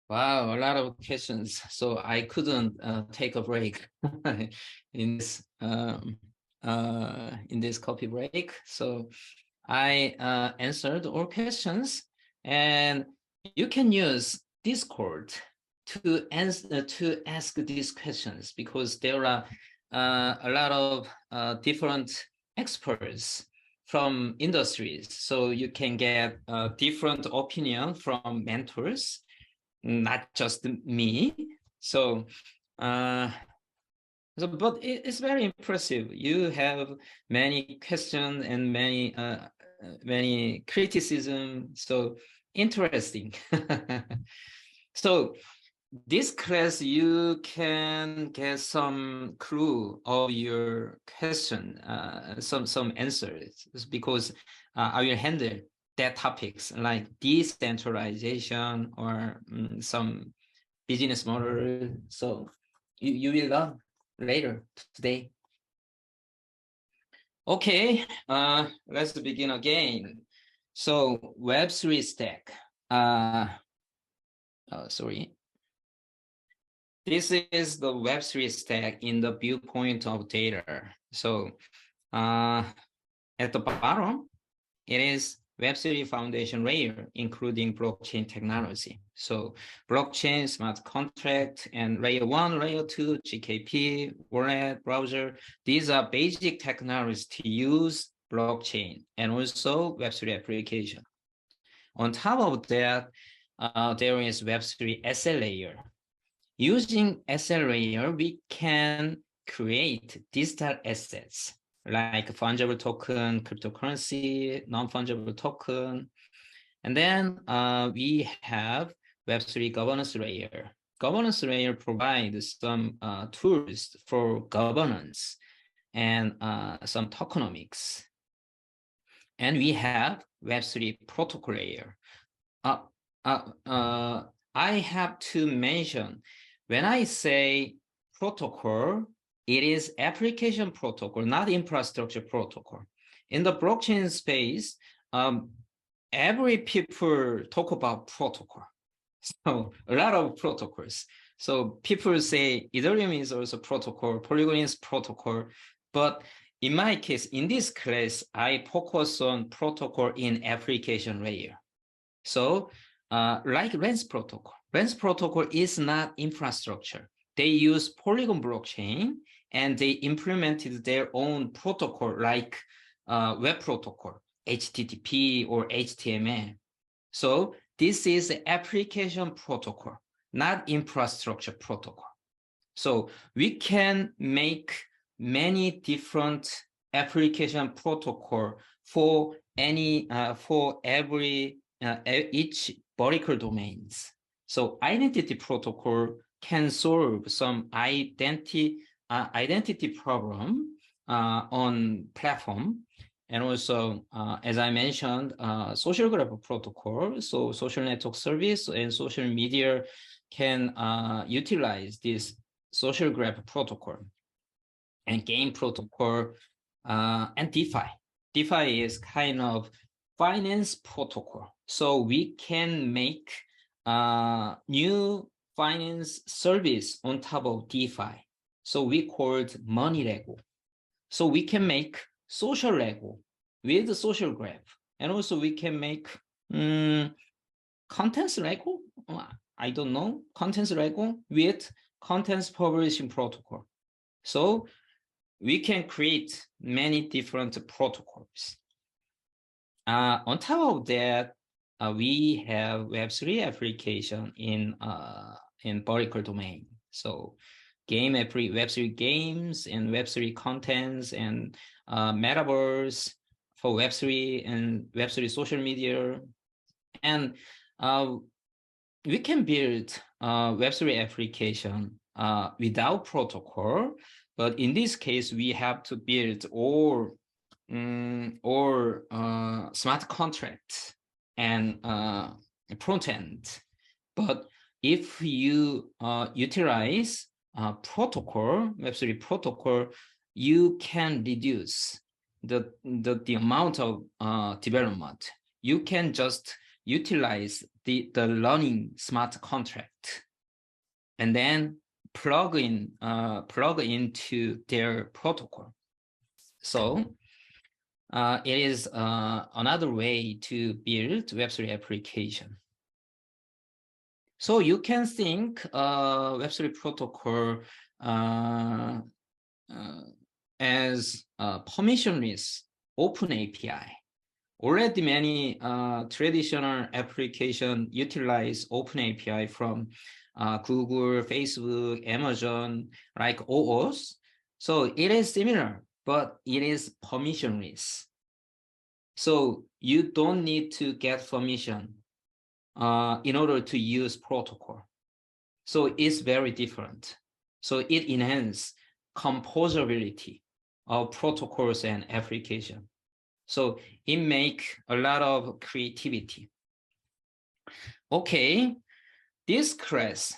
Wow, a lot of questions. So I couldn't take a break in this coffee break. So I answered all questions, and you can use Discord to answer to ask these questions because there are a lot of different experts from industries. So you can get different opinion from mentors, not just me. So, but it's very impressive. You have many questions and many criticism. So interesting. So this class, you can get some clue of your question, some answers, because I will handle that topics like decentralization or some business model. So you will learn later today. Okay, let's begin again. So Web3 stack. Sorry. This is the Web3 stack in the viewpoint of data. So at the bottom, it is Web3 foundation layer, including blockchain technology. So blockchain, smart contract, and layer 1, layer 2, GKP, wallet, browser. These are basic technologies to use blockchain and also Web3 application. On top of that, there is Web3 SL layer. Using SL layer, we can create digital assets like fungible token, cryptocurrency, non-fungible token. And then we have Web3 governance layer. Governance layer provides some tools for governance and some tokenomics. And we have Web3 protocol layer. I have to mention, when I say protocol, it is application protocol, not infrastructure protocol. In the blockchain space, every people talk about protocol. So a lot of protocols. So people say Ethereum is also protocol, Polygon is protocol. But in my case, in this class, I focus on protocol in application layer. So like Lens protocol. Lens protocol is not infrastructure. They use Polygon blockchain and they implemented their own protocol like web protocol, HTTP or HTML. So this is application protocol, not infrastructure protocol. So we can make many different application protocol for every each vertical domains. So identity protocol can solve some identity problem on platform. And also, as I mentioned, social graph protocol, so social network service and social media can utilize this social graph protocol. And game protocol and DeFi. DeFi is kind of finance protocol. So we can make new finance service on top of DeFi. So we called money Lego. So we can make social Lego with the social graph. And also we can make contents Lego. I don't know, contents Lego with contents publishing protocol. So we can create many different protocols. On top of that, we have Web3 application in vertical domain. So Web3 games and Web3 contents and metaverse for Web3 and Web3 social media. And we can build Web3 application without protocol. But in this case, we have to build all smart contracts and front-end. But if you utilize protocol, Web3 protocol, you can reduce the amount of development. You can just utilize the learning smart contract and then plug into their protocol. So it is another way to build Web3 application. So you can think Web3 protocol as permissionless open API. Already many traditional applications utilize open API from Google, Facebook, Amazon, like OOS. So it is similar, but it is permissionless. So you don't need to get permission in order to use protocol. So it's very different. So it enhances composability of protocols and application. So it makes a lot of creativity. Okay, this class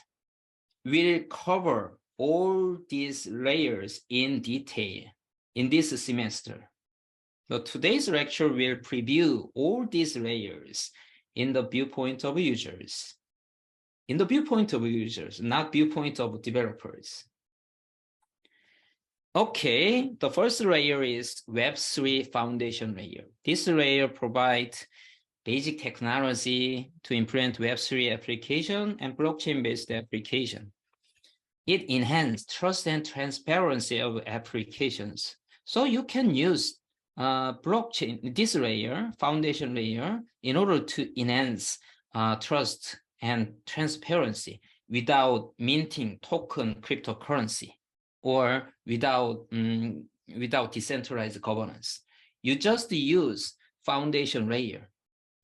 will cover all these layers in detail in this semester. So today's lecture will preview all these layers in the viewpoint of users. In the viewpoint of users, not viewpoint of developers. Okay, the first layer is Web3 foundation layer. This layer provides basic technology to implement Web3 application and blockchain-based application. It enhances trust and transparency of applications. So you can use blockchain, this layer, foundation layer, in order to enhance trust and transparency without minting token cryptocurrency or without decentralized governance. You just use foundation layer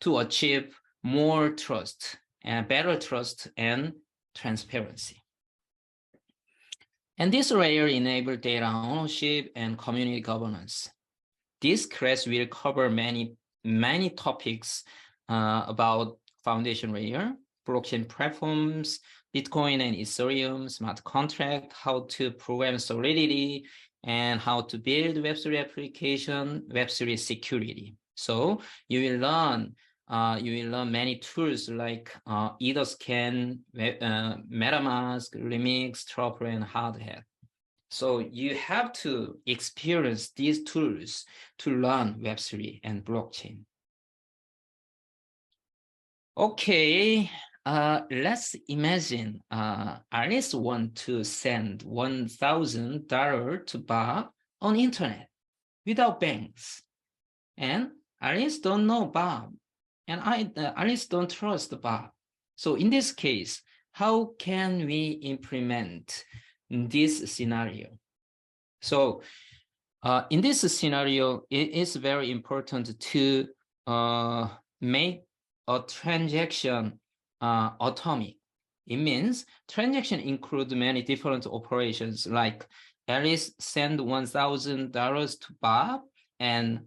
to achieve more trust and better trust and transparency. And this layer enables data ownership and community governance. This class will cover many topics about foundation layer, blockchain platforms, Bitcoin and Ethereum, smart contract, how to program solidity, and how to build Web3 application, Web3 security. So you will learn many tools like Etherscan, MetaMask, Remix, Tropper, and Hardhat. So you have to experience these tools to learn Web3 and blockchain. Okay, let's imagine Alice wants to send $1,000 to Bob on internet without banks. And Alice don't know Bob, and Alice don't trust Bob. So in this case, how can we implement this scenario? So in this scenario, it is very important to make a transaction atomic. It means transaction include many different operations, like Alice send $1,000 to Bob and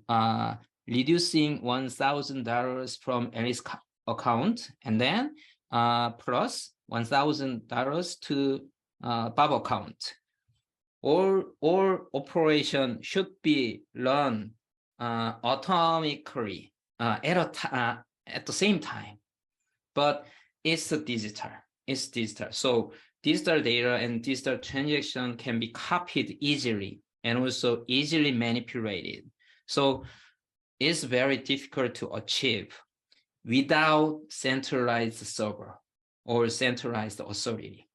reducing $1,000 from Alice's account, and then plus $1,000 to Bob account. All operation should be run atomically at the same time, but it's digital. It's digital. So digital data and digital transaction can be copied easily and also easily manipulated. So it's very difficult to achieve without centralized server or centralized authority.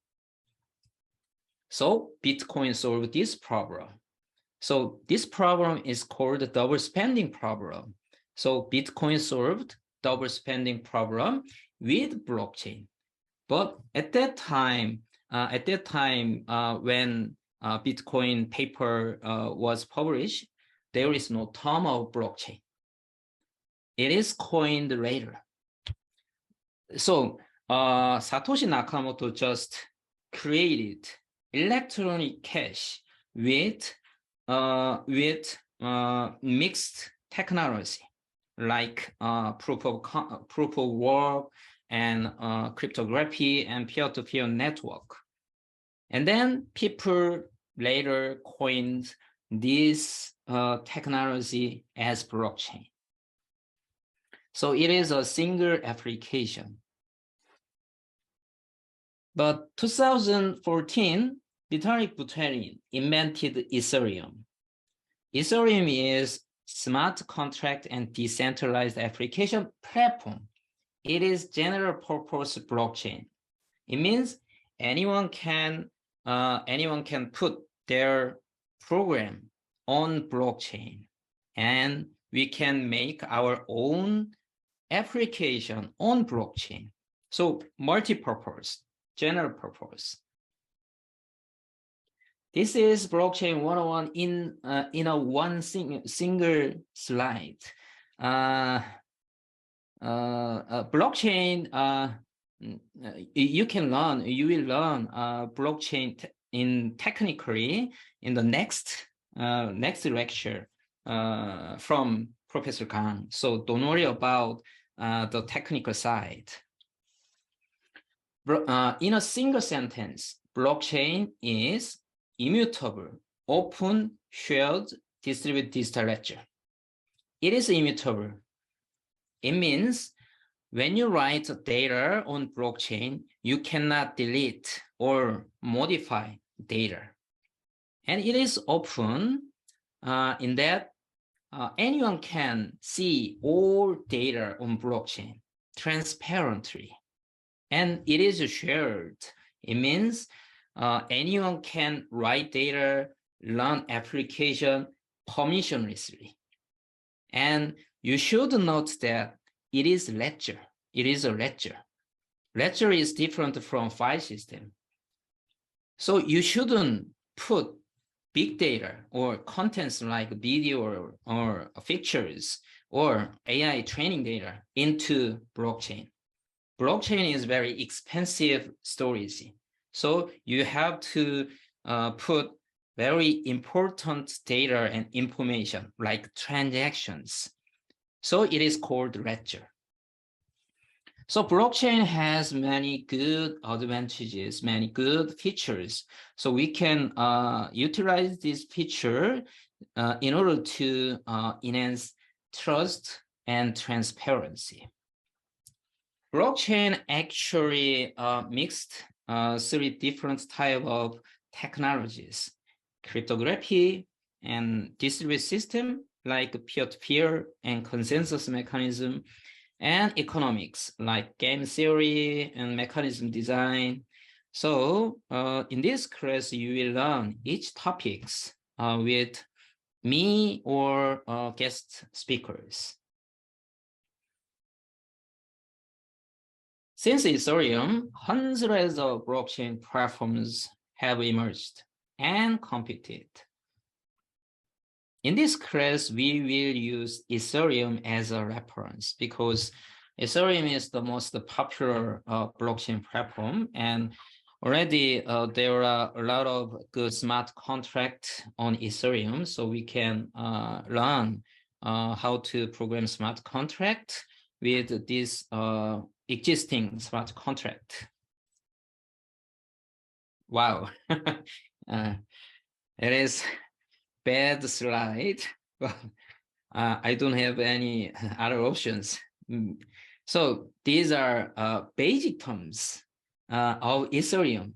So Bitcoin solved this problem. So this problem is called the double spending problem. So Bitcoin solved double spending problem with blockchain. But at that time when Bitcoin paper was published, there is no term of blockchain. It is coined later. So Satoshi Nakamoto just created electronic cash with mixed technology like proof of work and cryptography and peer-to-peer network. And then people later coined this technology as blockchain. So it is a single application. But 2014, Vitalik Buterin invented Ethereum. Ethereum is smart contract and decentralized application platform. It is general purpose blockchain. It means anyone can put their program on blockchain, and we can make our own application on blockchain. So multi-purpose, general purpose. This is blockchain 101 in a one single slide. Blockchain, you will learn blockchain technically in the next lecture from Professor Kang. So don't worry about the technical side. In a single sentence, blockchain is immutable, open, shared, distributed digital ledger. It is immutable. It means when you write data on blockchain, you cannot delete or modify data. And it is open in that anyone can see all data on blockchain transparently. And it is shared. It means anyone can write data, run application permissionlessly. And you should note that it is ledger. It is a ledger. Ledger is different from file system. So you shouldn't put big data or contents like video or pictures or AI training data into blockchain. Blockchain is very expensive storage. So you have to put very important data and information like transactions. So it is called ledger. So blockchain has many good advantages, many good features. So we can utilize this feature in order to enhance trust and transparency. Blockchain actually mixed 3 different types of technologies: cryptography and distributed system like peer-to-peer and consensus mechanism, and economics like game theory and mechanism design. So in this class, you will learn each topics with me or guest speakers. Since Ethereum, hundreds of blockchain platforms have emerged and competed. In this class, we will use Ethereum as a reference because Ethereum is the most popular blockchain platform, and already there are a lot of good smart contracts on Ethereum, so we can learn how to program smart contract with this existing smart contract. Wow, it is bad slide. I don't have any other options. So these are basic terms of Ethereum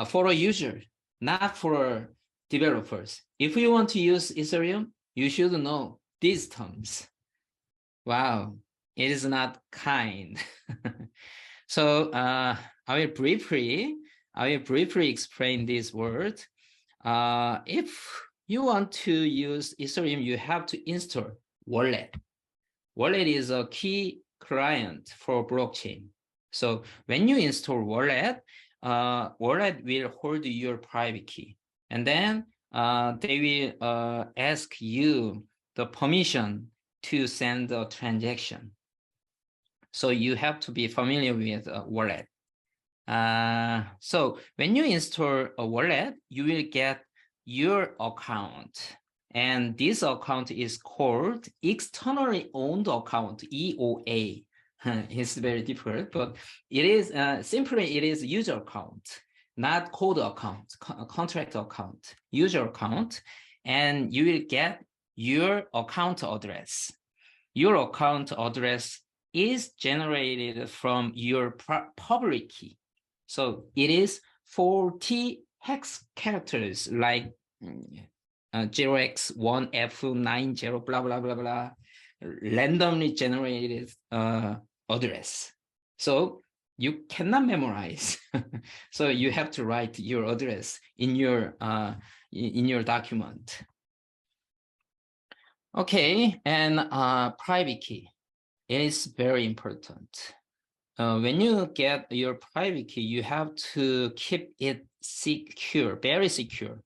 for a user, not for developers. If you want to use Ethereum, you should know these terms. Wow, it is not kind. So I will briefly explain this word. If you want to use Ethereum, you have to install wallet. Wallet is a key client for blockchain. So when you install wallet, wallet will hold your private key, and then they will ask you the permission to send a transaction. So you have to be familiar with a wallet. So when you install a wallet, you will get your account, and this account is called externally owned account, EOA. It's very difficult, but it is simply it is user account, not code account, contract account, user account, and you will get your account address. your account address is generated from your public key. So it is 40 hex characters like 0x1F90 blah blah blah blah, randomly generated address. So you cannot memorize. So you have to write your address in your document. Okay, and private key, it is very important. When you get your private key, you have to keep it secure, very secure.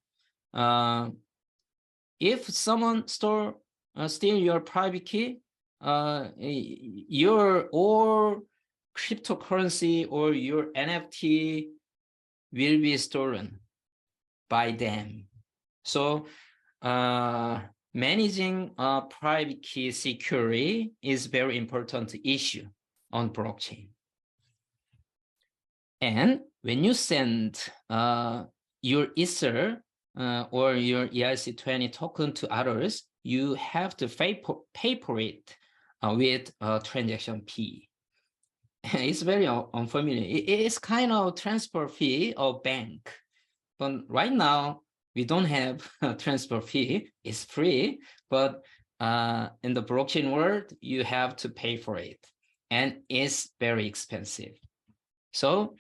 If someone steal your private key, your or cryptocurrency or your NFT will be stolen by them. So managing private key security is very important issue on blockchain. And when you send your Ether or your ERC20 token to others, you have to pay for it with a transaction fee. It's very unfamiliar. It is kind of transfer fee of bank, but right now we don't have a transfer fee. It's free, but in the blockchain world, you have to pay for it, and it's very expensive. So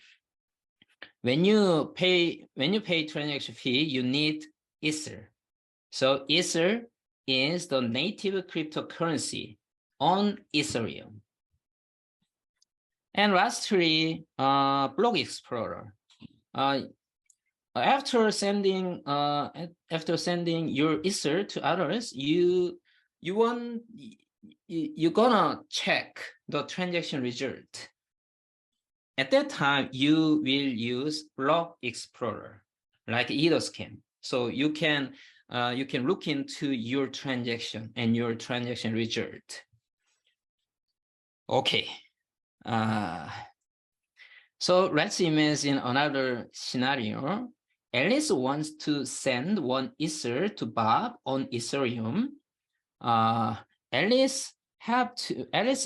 when you pay transaction fee, you need Ether. So Ether is the native cryptocurrency on Ethereum. And lastly, Block Explorer. After sending your Ether to others, you're gonna check the transaction result. At that time, you will use Block Explorer, like Etherscan. So you can look into your transaction and your transaction result. Okay. So let's imagine another scenario. Alice wants to send one Ether to Bob on Ethereum. Alice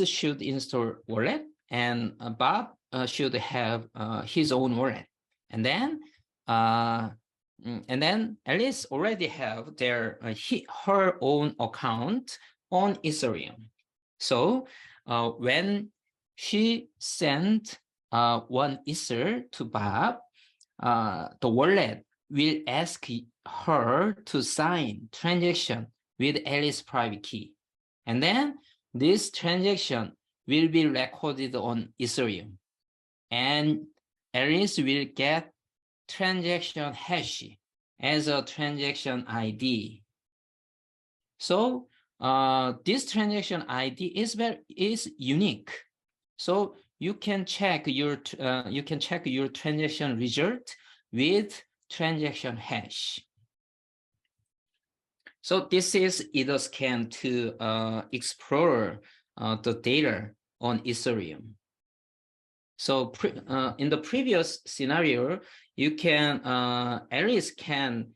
should install wallet, and Bob should have his own wallet. And then Alice already have her own account on Ethereum. So when she sent one Ether to Bob, the wallet will ask her to sign transaction with Alice's private key. And then this transaction will be recorded on Ethereum. And Alice will get transaction hash as a transaction ID. So this transaction ID is unique. So you can check your transaction result with transaction hash. So this is Etherscan to explore the data on Ethereum. So in the previous scenario, you can Alice can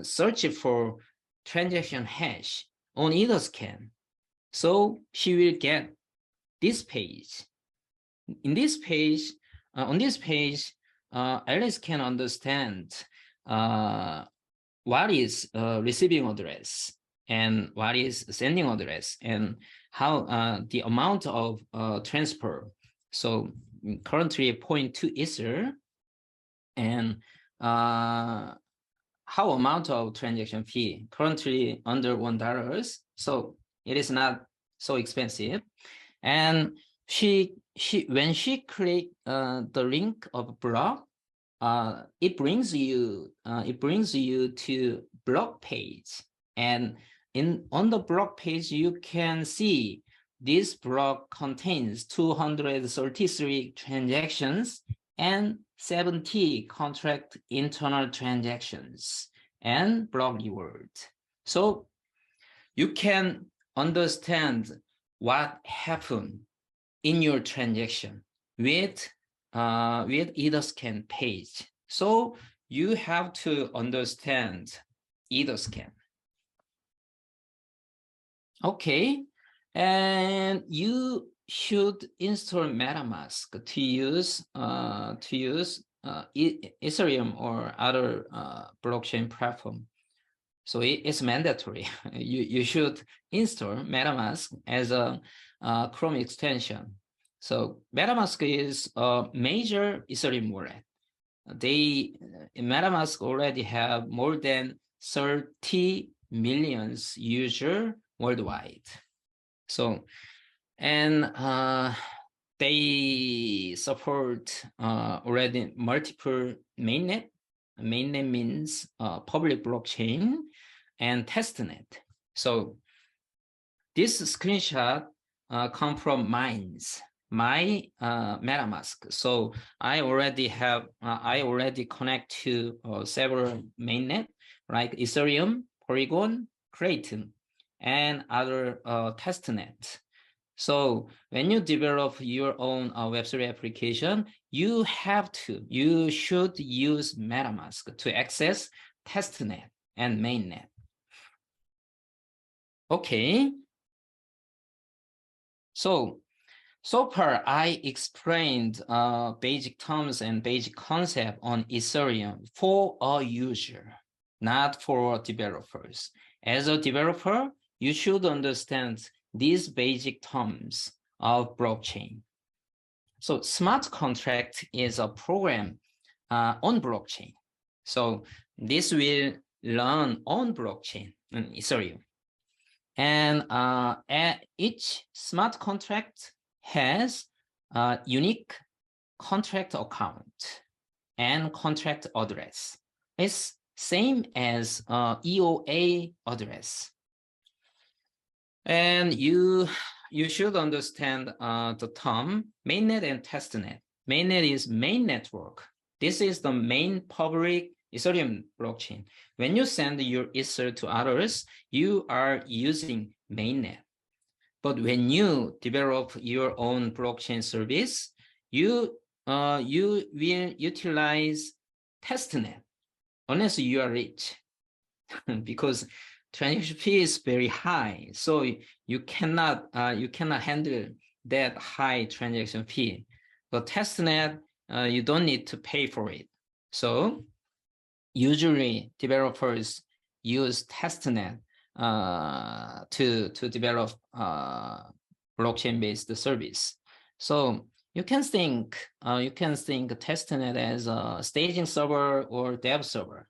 search for transaction hash on Etherscan. So she will get this page. In this page, on this page, Alice can understand what is receiving address and what is sending address and how the amount of transfer. So currently 0.2 Ether, and how amount of transaction fee currently under $1. So it is not so expensive. And when she click the link of block, it brings you to block page, and on the block page you can see this block contains 233 transactions and 70 contract internal transactions and block reward. So you can understand what happened in your transaction with Etherscan page. So you have to understand Etherscan. Okay, And you should install MetaMask to use Ethereum or other blockchain platform. So it's mandatory. You should install MetaMask as a Chrome extension. So MetaMask is a major Ethereum wallet. MetaMask already have more than 30 million users worldwide. So, and they support already multiple mainnet. Mainnet means public blockchain and testnet. So this screenshot come from my MetaMask. So I already connect to several mainnet like Ethereum, Polygon, Kraken, and other testnet. So when you develop your own Web3 application, you should use MetaMask to access testnet and mainnet. Okay. So far I explained basic terms and basic concept on Ethereum for a user, not for developers. As a developer, you should understand these basic terms of blockchain. So smart contract is a program on blockchain. So this will run on blockchain in Ethereum. And each smart contract has a unique contract account and contract address. It's same as EOA address. And you should understand the term mainnet and testnet. Mainnet is main network. This is the main public Ethereum blockchain. When you send your Ether to others, you are using mainnet. But when you develop your own blockchain service, you will utilize testnet unless you are rich, because transaction fee is very high, so you cannot handle that high transaction fee. But testnet, you don't need to pay for it. So usually developers use testnet to develop blockchain-based service. So you can think testnet as a staging server or dev server.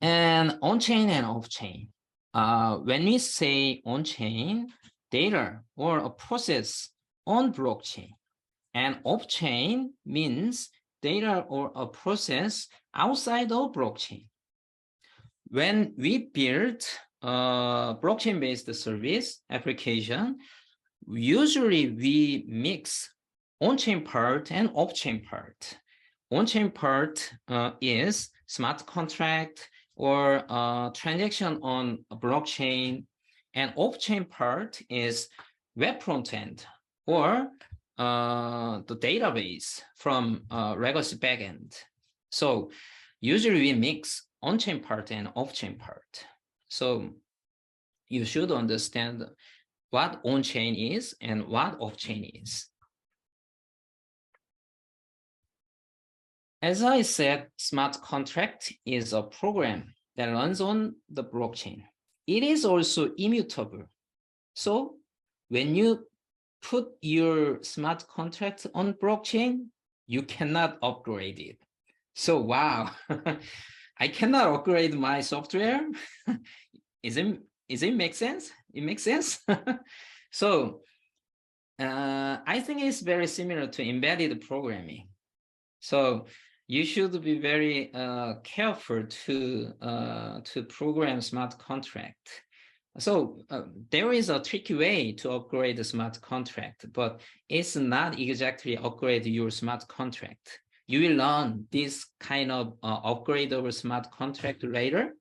And on-chain and off-chain. When we say on-chain, data or a process on blockchain, and off-chain means data or a process outside of blockchain. When we build a blockchain-based service application, usually we mix on-chain part and off-chain part. On-chain part is smart contract or transaction on a blockchain, and off-chain part is web front-end or the database from legacy backend. So usually we mix on-chain part and off-chain part. So you should understand what on-chain is and what off-chain is. As I said, smart contract is a program that runs on the blockchain. It is also immutable. So when you put your smart contract on blockchain, you cannot upgrade it. So wow, I cannot upgrade my software. Is it make sense? It makes sense. So I think it's very similar to embedded programming. So you should be very careful to program smart contract. So there is a tricky way to upgrade the smart contract, but it's not exactly upgrade your smart contract. You will learn this kind of upgrade over smart contract later.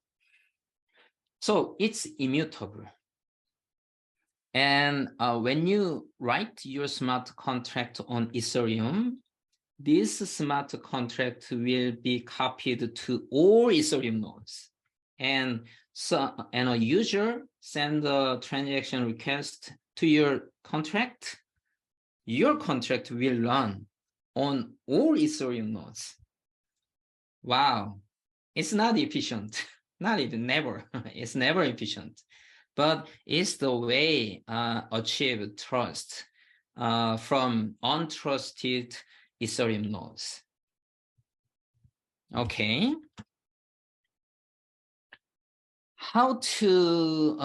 So it's immutable. And when you write your smart contract on Ethereum, this smart contract will be copied to all Ethereum nodes. And a user send a transaction request to your contract will run on all Ethereum nodes. Wow, it's not efficient. Not even never. It's never efficient, but it's the way achieve trust from untrusted Ethereum nodes. Okay. How to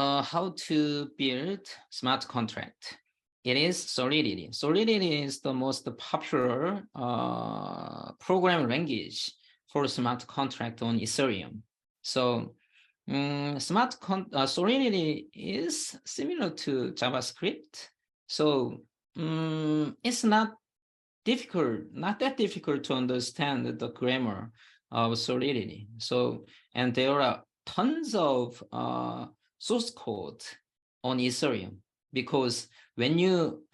build smart contract? It is Solidity. Solidity is the most popular programming language for smart contract on Ethereum. So Solidity is similar to JavaScript. So it's not that difficult to understand the grammar of Solidity. So, and there are tons of source code on Ethereum, because when you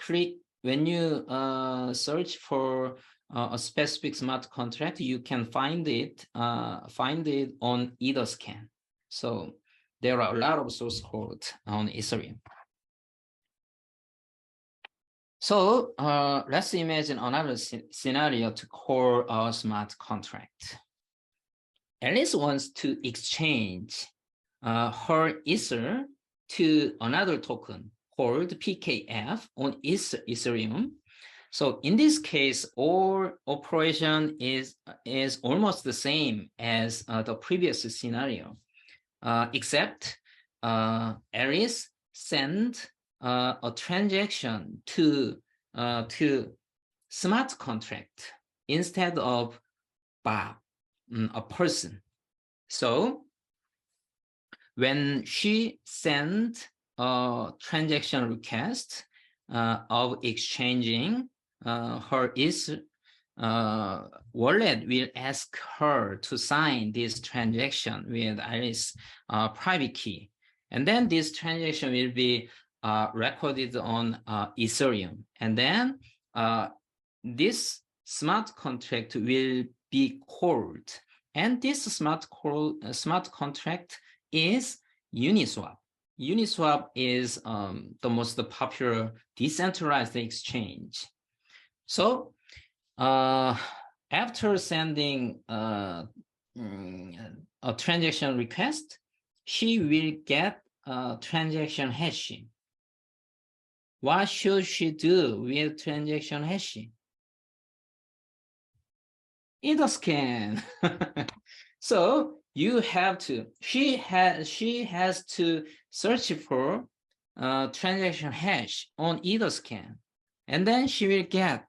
search for a specific smart contract, you can find it on Etherscan. So there are a lot of source code on Ethereum. So let's imagine another scenario to call our smart contract. Alice wants to exchange her Ether to another token called PKF on Ethereum. So in this case, all operation is almost the same as the previous scenario, except Alice sent a transaction to smart contract instead of Bob, a person. So when she sent a transaction request of exchanging her Ether, wallet will ask her to sign this transaction with Alice's private key, and then this transaction will be recorded on Ethereum, and then this smart contract will be called, and this smart contract is Uniswap. Uniswap is the most popular decentralized exchange. So after sending a transaction request, she will get a transaction hashing. What should she do with transaction hashing? Etherscan. So you have to, she has to search for transaction hash on Etherscan, and then she will get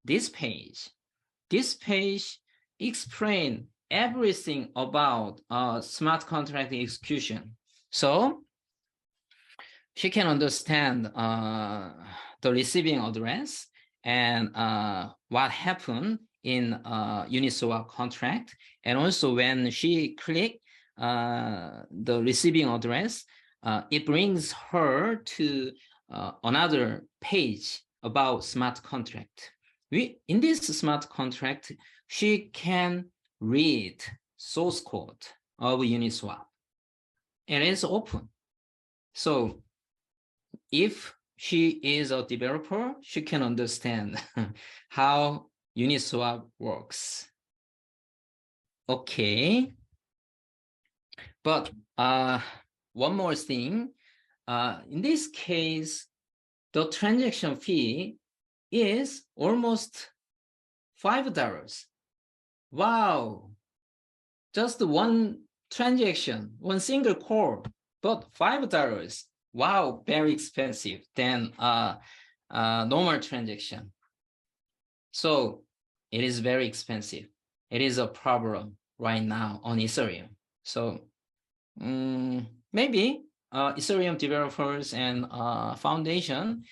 this page. This page explains everything about smart contract execution. So she can understand the receiving address and what happened in Uniswap contract. And also when she click the receiving address, it brings her to another page about smart contract. In this smart contract, she can read source code of Uniswap. It is open. So if she is a developer, she can understand how Uniswap works. Okay. But one more thing. In this case, the transaction fee is almost $5. Wow. Just one transaction, one single call, but $5. Wow, very expensive than normal transaction. So it is very expensive. It is a problem right now on Ethereum. So maybe Ethereum developers and foundation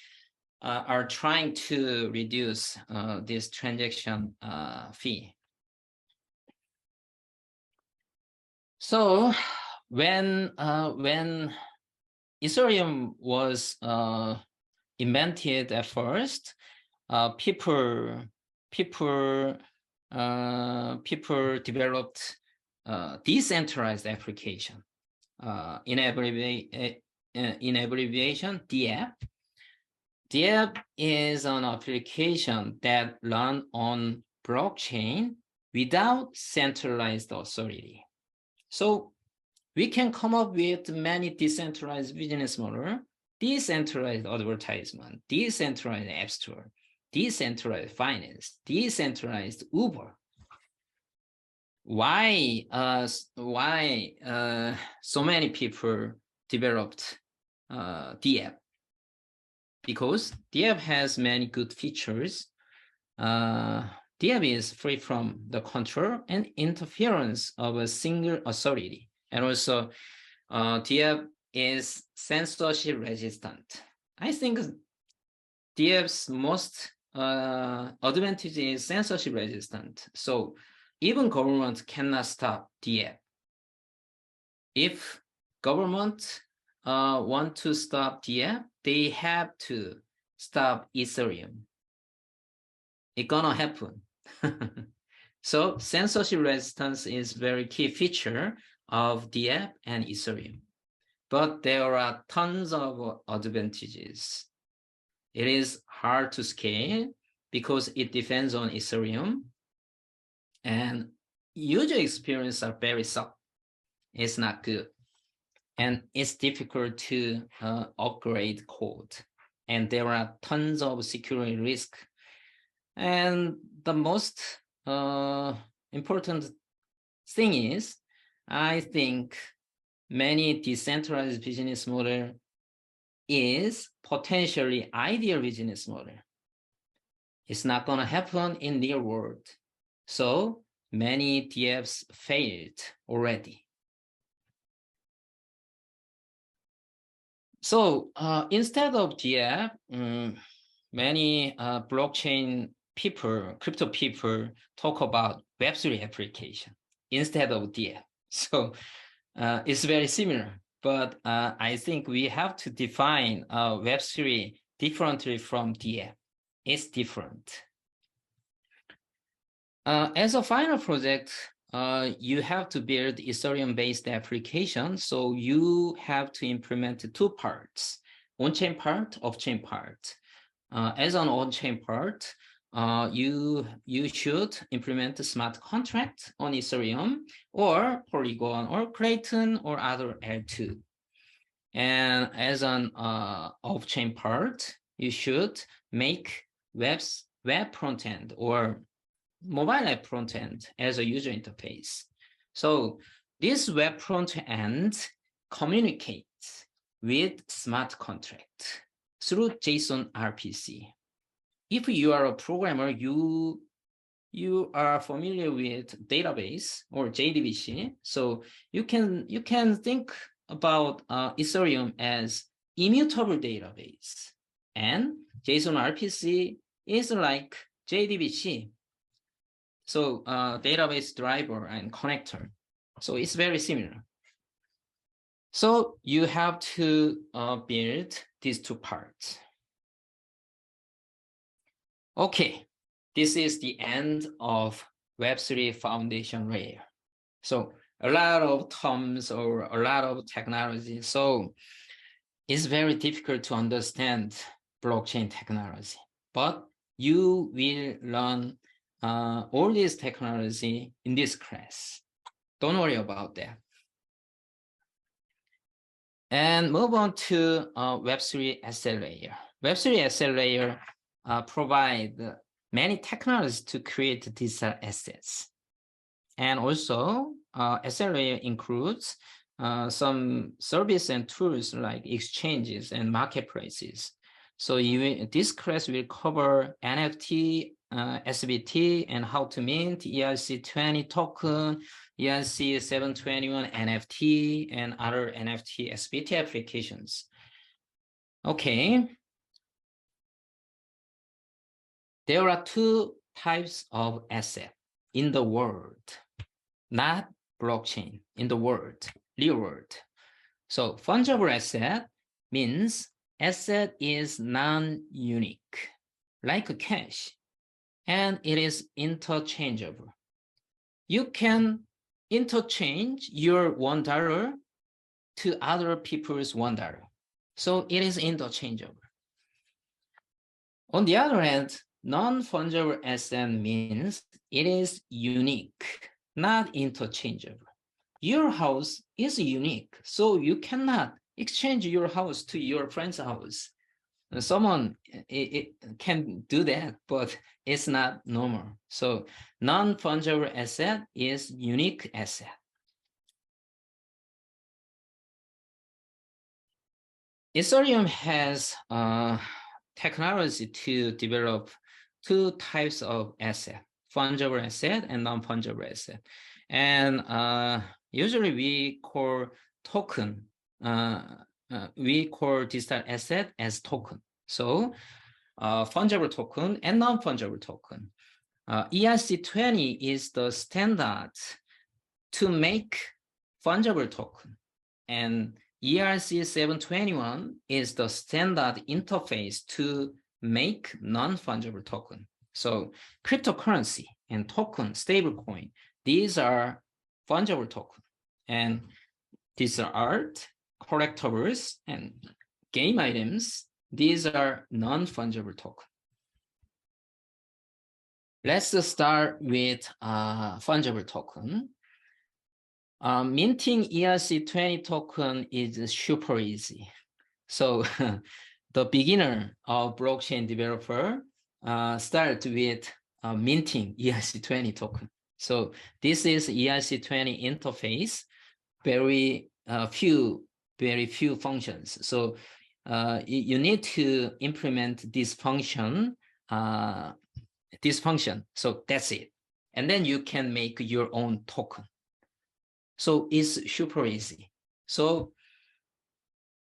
are trying to reduce this transaction fee. So when Ethereum was invented at first, people developed decentralized application. in abbreviation, DApp. DApp is an application that runs on blockchain without centralized authority. So we can come up with many decentralized business model, decentralized advertisement, decentralized app store, decentralized finance, decentralized Uber. Why so many people developed DApp? Because DApp has many good features. DApp is free from the control and interference of a single authority. And also, DApp is censorship resistant. I think DApp's most advantage is censorship resistant. So even government cannot stop DApp. If government want to stop DApp, they have to stop Ethereum. It's gonna happen. So censorship resistance is very key feature of DApp and Ethereum. But there are tons of advantages. It is hard to scale because it depends on Ethereum, and user experience are very soft. It's not good. And it's difficult to upgrade code. And there are tons of security risk. And the most important thing is, I think many decentralized business model is potentially ideal business model. It's not gonna happen in real world. So many DApps failed already. So instead of DApp, many blockchain people, crypto people talk about Web3 application instead of DApp. So it's very similar, but I think we have to define Web3 differently from DApp. It's different. As a final project, you have to build Ethereum-based application. So you have to implement two parts, on-chain part, off-chain part. As an on-chain part, you should implement a smart contract on Ethereum or Polygon or Kraken or other L2. And as an off-chain part, you should make web front-end or mobile app front-end as a user interface. So this web front-end communicates with smart contract through JSON RPC. If you are a programmer, you are familiar with database or JDBC, so you can think about Ethereum as immutable database, and JSON RPC is like JDBC. So database driver and connector. So it's very similar. So you have to build these two parts. Okay, this is the end of Web3 foundation layer. So a lot of terms or a lot of technology. So it's very difficult to understand blockchain technology, but you will learn all this technology in this class. Don't worry about that. And move on to Web3 asset layer. Web3 asset layer provide many technologies to create digital assets. And also asset layer includes some service and tools like exchanges and marketplaces. So this class will cover NFT, SBT, and how to mint ERC20 token, ERC721 NFT, and other NFT SBT applications. Okay. There are two types of asset in the world, not blockchain, in the world, real world. So fungible asset means asset is non-unique, like cash, and it is interchangeable. You can interchange your $1 to other people's $1. So it is interchangeable. On the other hand, non-fungible asset means it is unique, not interchangeable. Your house is unique, so you cannot exchange your house to your friend's house. Someone it can do that, but it's not normal. So non-fungible asset is unique asset. Ethereum has technology to develop two types of asset, fungible asset and non-fungible asset. And usually we call token, we call digital asset as token. So fungible token and non-fungible token. ERC20 is the standard to make fungible token, and ERC 721 is the standard interface to make non-fungible token. So cryptocurrency and token, stablecoin, these are fungible token. And these are art, collectibles, and game items. These are non-fungible token. Let's start with fungible token. Minting ERC20 token is super easy. So the beginner or blockchain developer start with minting ERC20 token. So this is ERC20 interface, very few functions. So you need to implement this function, So that's it. And then you can make your own token. So it's super easy. So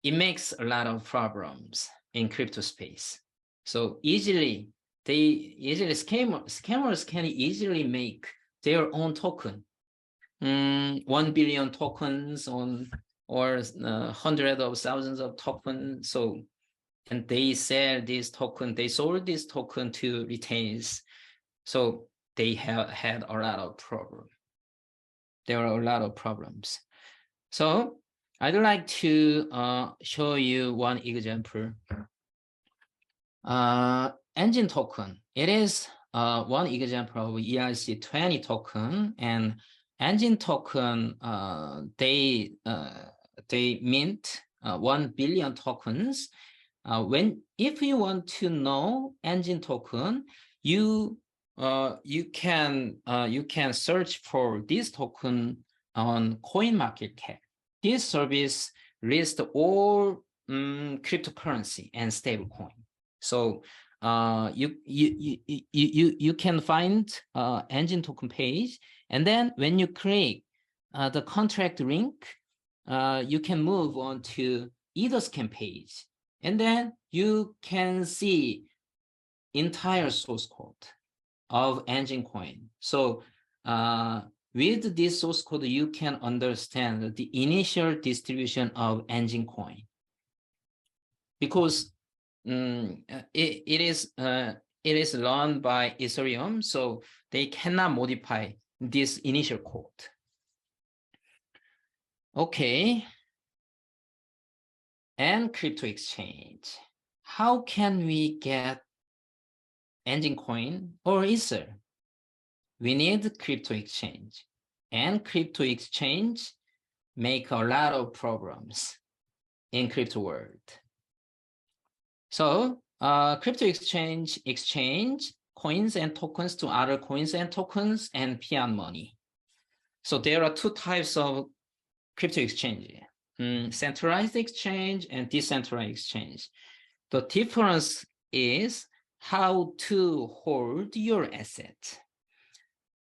it makes a lot of problems in crypto space. So scammers can easily make their own token. 1 billion tokens or hundreds of thousands of tokens. So, and they sell this token, they sold this token to retailers. So they have had a lot of problems. There are a lot of problems. So I'd like to show you one example. Engine token. It is one example of ERC20 token, and engine token, they mint 1 billion tokens. If you want to know engine token, you can search for this token on CoinMarketCap. This service lists all cryptocurrency and stablecoin. So you can find engine token page, and then when you click the contract link, you can move on to Etherscan page, and then you can see entire source code of engine coin. So with this source code, you can understand the initial distribution of engine coin, because it is run by Ethereum, so they cannot modify this initial code. Okay. And crypto exchange. How can we get engine coin or Ether? We need crypto exchange, and crypto exchange make a lot of problems in crypto world. So crypto exchange coins and tokens to other coins and tokens and fiat money. So there are two types of crypto exchange, centralized exchange and decentralized exchange. The difference is how to hold your asset.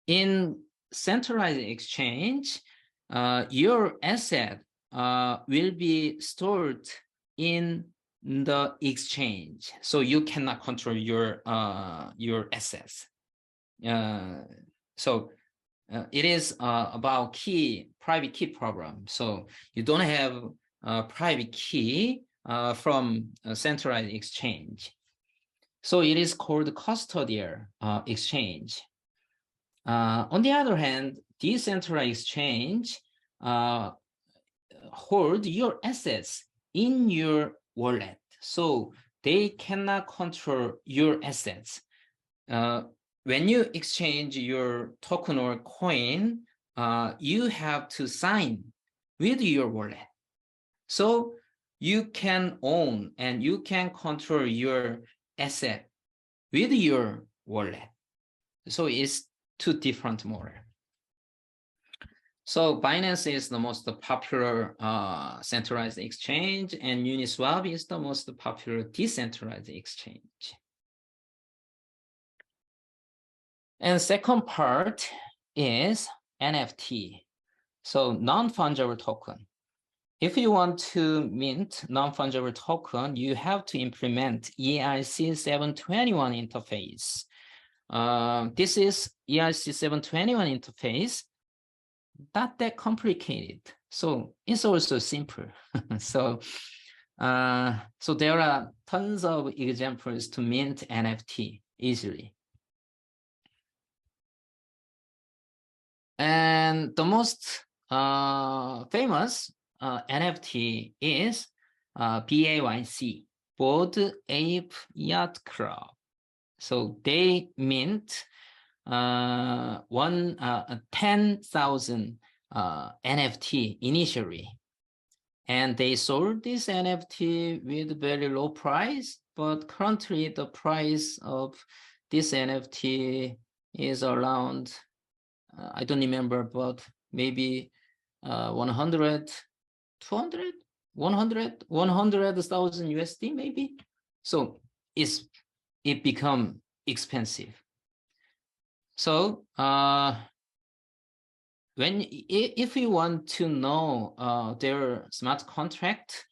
In centralized exchange, your asset will be stored in the exchange, so you cannot control your assets. So it is about private key problem. So you don't have a private key from a centralized exchange. So it is called custodial exchange. On the other hand, decentralized exchange hold your assets in your wallet. So they cannot control your assets. When you exchange your token or coin, you have to sign with your wallet. So you can own and you can control your asset with your wallet. So it's two different models. So Binance is the most popular centralized exchange, and Uniswap is the most popular decentralized exchange. And second part is NFT, so non-fungible token. If you want to mint non-fungible token, you have to implement ERC 721 interface. This is ERC 721 interface, not that complicated. So it's also simple. So there are tons of examples to mint NFT easily. And the most famous NFT is BAYC, Bored Ape Yacht Club. So they mint 10,000 NFT initially, and they sold this NFT with very low price, but currently the price of this NFT is around, I don't remember, but maybe 100, 200, 100, 100,000 USD maybe. So it become expensive. So if you want to know their smart contract,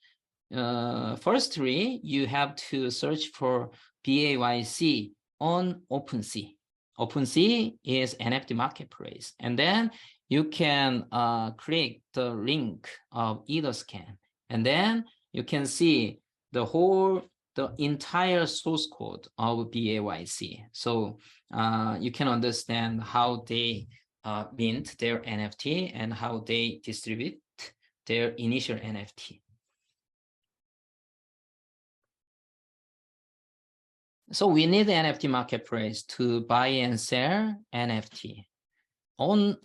firstly, you have to search for BAYC on OpenSea. OpenSea is NFT marketplace, and then you can click the link of Etherscan, and then you can see the entire source code of BAYC. So you can understand how they mint their NFT and how they distribute their initial NFT. So we need the NFT marketplace to buy and sell NFT. On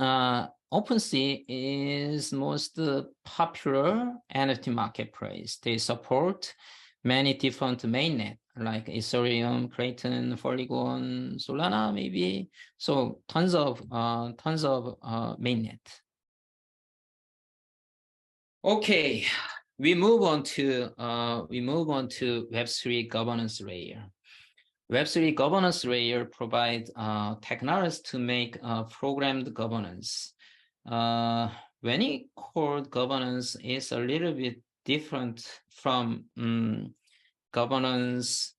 OpenSea is most popular NFT marketplace. They support many different mainnet like Ethereum, Kraken, Polygon, Solana, maybe. So tons of mainnet. Okay, we move on to Web3 governance layer. Web3 governance layer provides technologies to make programmed governance. When it called governance is a little bit different from governance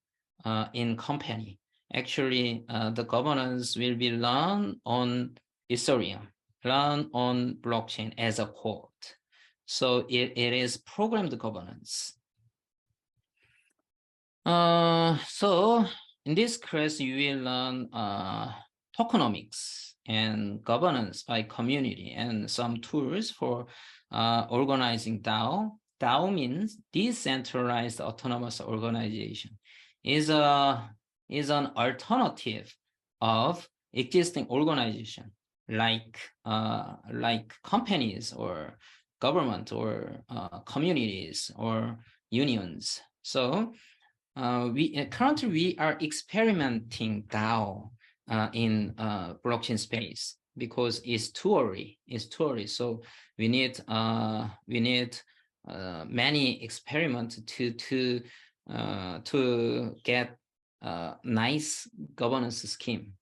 in company. Actually, the governance will be run on Ethereum, run on blockchain as a code. So it is programmed governance. So in this class, you will learn tokenomics and governance by community and some tools for organizing DAO. DAO means decentralized autonomous organization. Is an alternative of existing organization like companies or government or communities or unions. So currently we are experimenting DAO in blockchain space because it's too early. It's too early. So we need many experiments to get a nice governance scheme.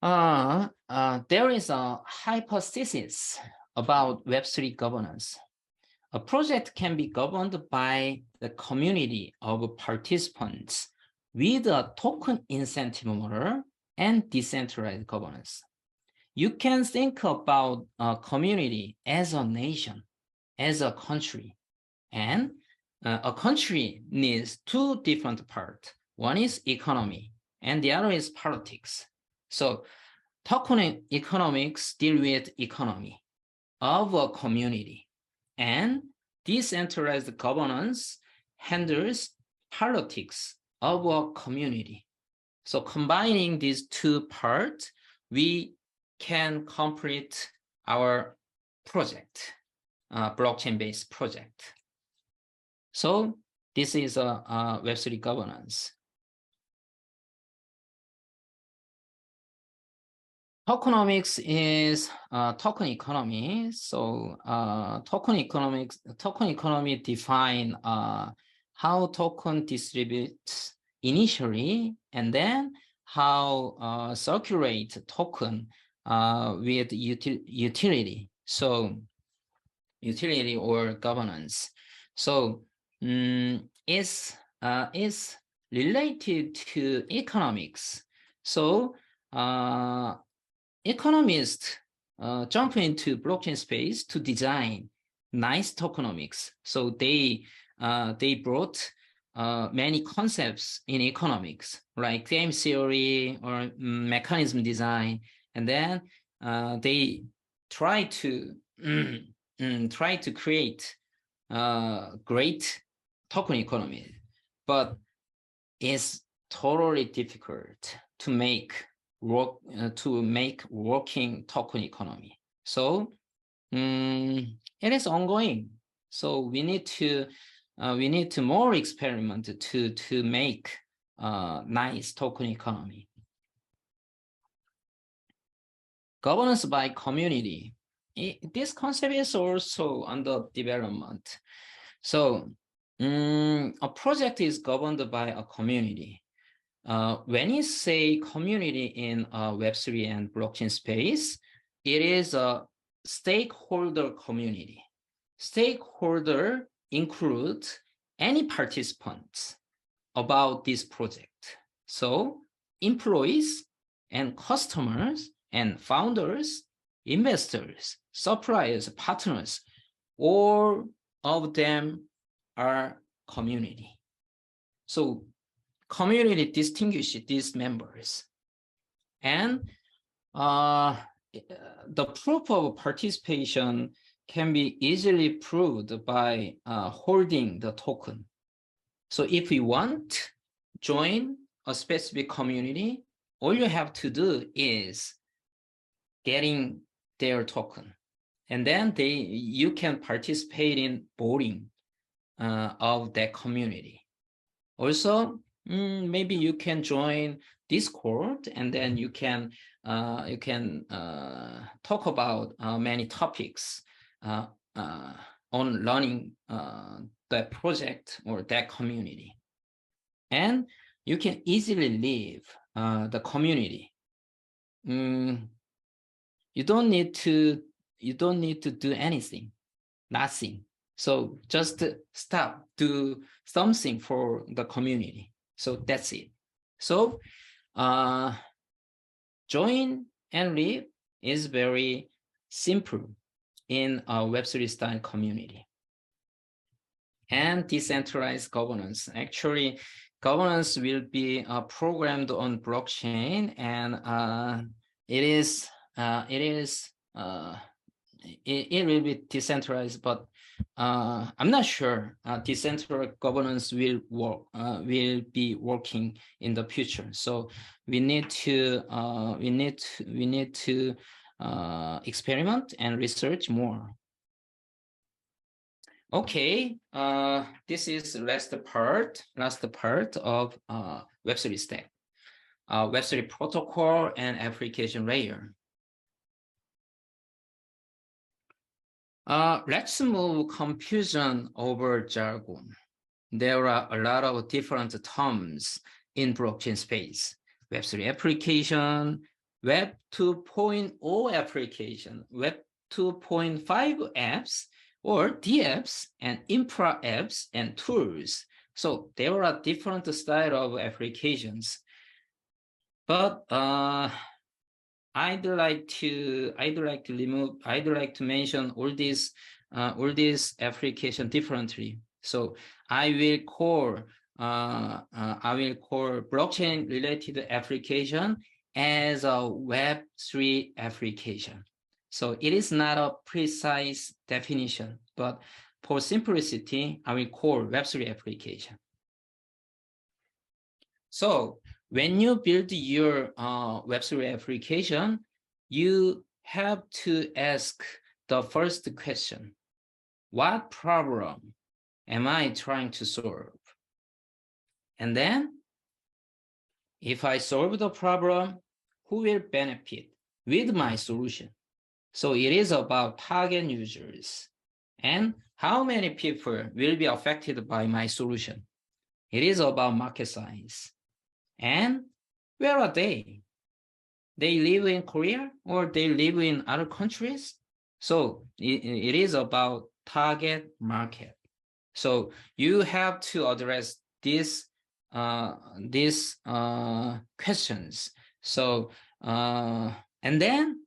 There is a hypothesis about Web3 governance. A project can be governed by the community of participants with a token incentive model and decentralized governance. You can think about a community as a nation, as a country, and a country needs two different parts. One is economy, and the other is politics. So token economics deal with economy of a community, and decentralized governance handles politics of a community. So combining these two parts, we can complete our project, blockchain-based project. So this is a Web3 governance. Tokenomics is token economy. So token economy define how token distributes initially, and then how circulate token with utility. So utility or governance. So it's related to economics. So economists jump into blockchain space to design nice tokenomics. So they brought many concepts in economics, like game theory or mechanism design, and then they try to create great token economy, but it's totally difficult to make working token economy. So it is ongoing. So we need to more experiment to make nice token economy. Governance by community. This concept is also under development. So a project is governed by a community. When you say community in Web3 and blockchain space, it is a stakeholder community. Stakeholder includes any participants about this project. So employees and customers and founders, investors, suppliers, partners, all of them are community. So community distinguishes these members. And the proof of participation can be easily proved by holding the token. So if you want to join a specific community, all you have to do is getting their token. And then you can participate in voting of that community. Also, maybe you can join Discord, and then you can talk about many topics on learning that project or that community, and you can easily leave the community. You don't need to do anything, nothing. So just stop, do something for the community. So that's it. So join and leave is very simple in a Web3 style community. And decentralized governance. Actually, governance will be programmed on blockchain, and it will be decentralized, but I'm not sure decentralized governance will be working in the future. So we need to experiment and research more. Okay, this is last part of Web3 stack, Web3 protocol and application layer. Let's move confusion over jargon. There are a lot of different terms in blockchain space. Web3 application, Web 2.0 application, Web 2.5 apps, or DApps and infra apps and tools. So there are different style of applications. But I'd like to mention all these application differently. So I will call blockchain related application as a Web3 application. So it is not a precise definition, but for simplicity, I will call Web3 application. So when you build your Web3 application, you have to ask the first question: what problem am I trying to solve? And then, if I solve the problem, who will benefit with my solution? So it is about target users and how many people will be affected by my solution. It is about market size. And where are they? They live in Korea or they live in other countries? So it is about target market. So you have to address these questions. So and then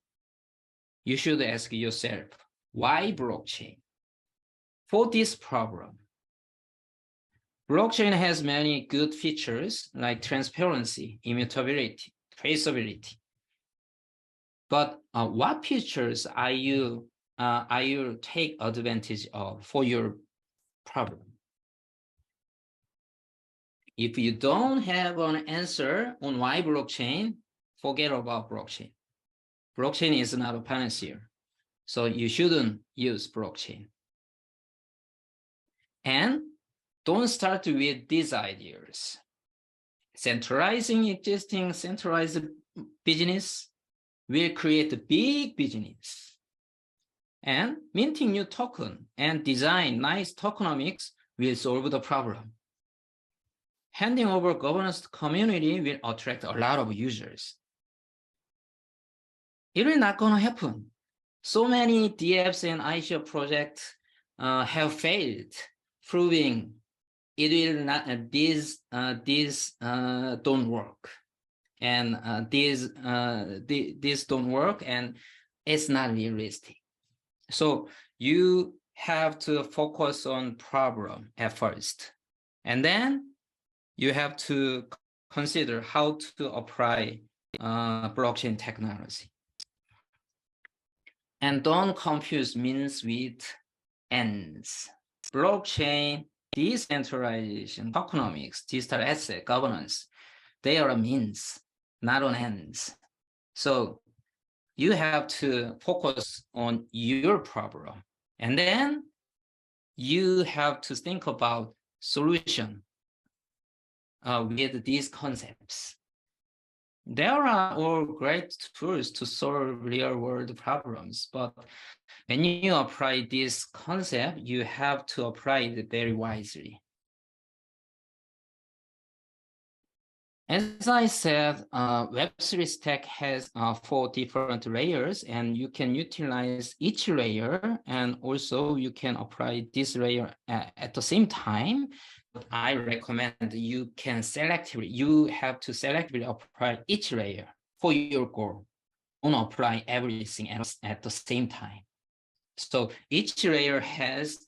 you should ask yourself, why blockchain? For this problem, blockchain has many good features like transparency, immutability, traceability. But what features are you take advantage of for your problem? If you don't have an answer on why blockchain, forget about blockchain. Blockchain is not a panacea, so you shouldn't use blockchain. And don't start with these ideas. Centralizing existing centralized business will create a big business. And minting new token and design nice tokenomics will solve the problem. Handing over governance to community will attract a lot of users. It will not going to happen. So many DApps and ICO projects have failed, proving it will not. These don't work, and these don't work, and it's not realistic. So you have to focus on problem at first, and then you have to consider how to apply blockchain technology. And don't confuse means with ends. Blockchain, decentralization, tokenomics, digital asset governance, they are a means, not on ends. So you have to focus on your problem. And then you have to think about solution with these concepts. There are all great tools to solve real-world problems, but when you apply this concept, you have to apply it very wisely. As I said, Web3 stack has 4 different layers, and you can utilize each layer, and also you can apply this layer at the same time. But I recommend you have to selectively apply each layer for your goal. Don't apply everything at the same time. So each layer has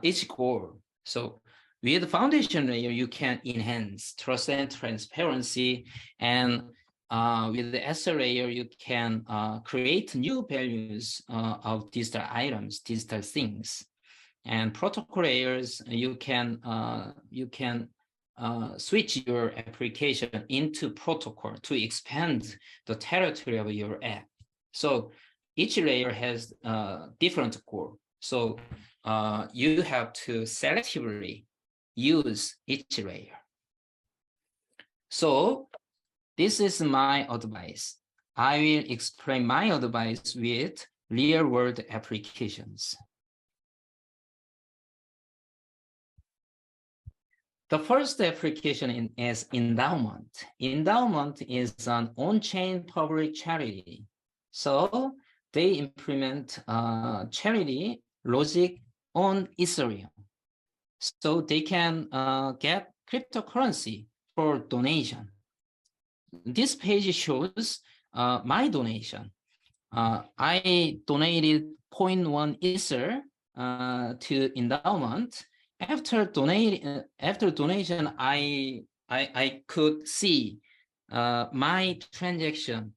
each goal. So with the foundation layer, you can enhance trust and transparency, and with the SL layer, you can create new values of digital items, digital things. And protocol layers, you can switch your application into protocol to expand the territory of your app. So each layer has different goal. So you have to selectively use each layer. So this is my advice. I will explain my advice with real-world applications. The first application is endowment. Endowment is an on-chain public charity. So they implement charity logic on Ethereum. So they can get cryptocurrency for donation. This page shows my donation. I donated 0.1 Ether to endowment. After donation, I could see my transaction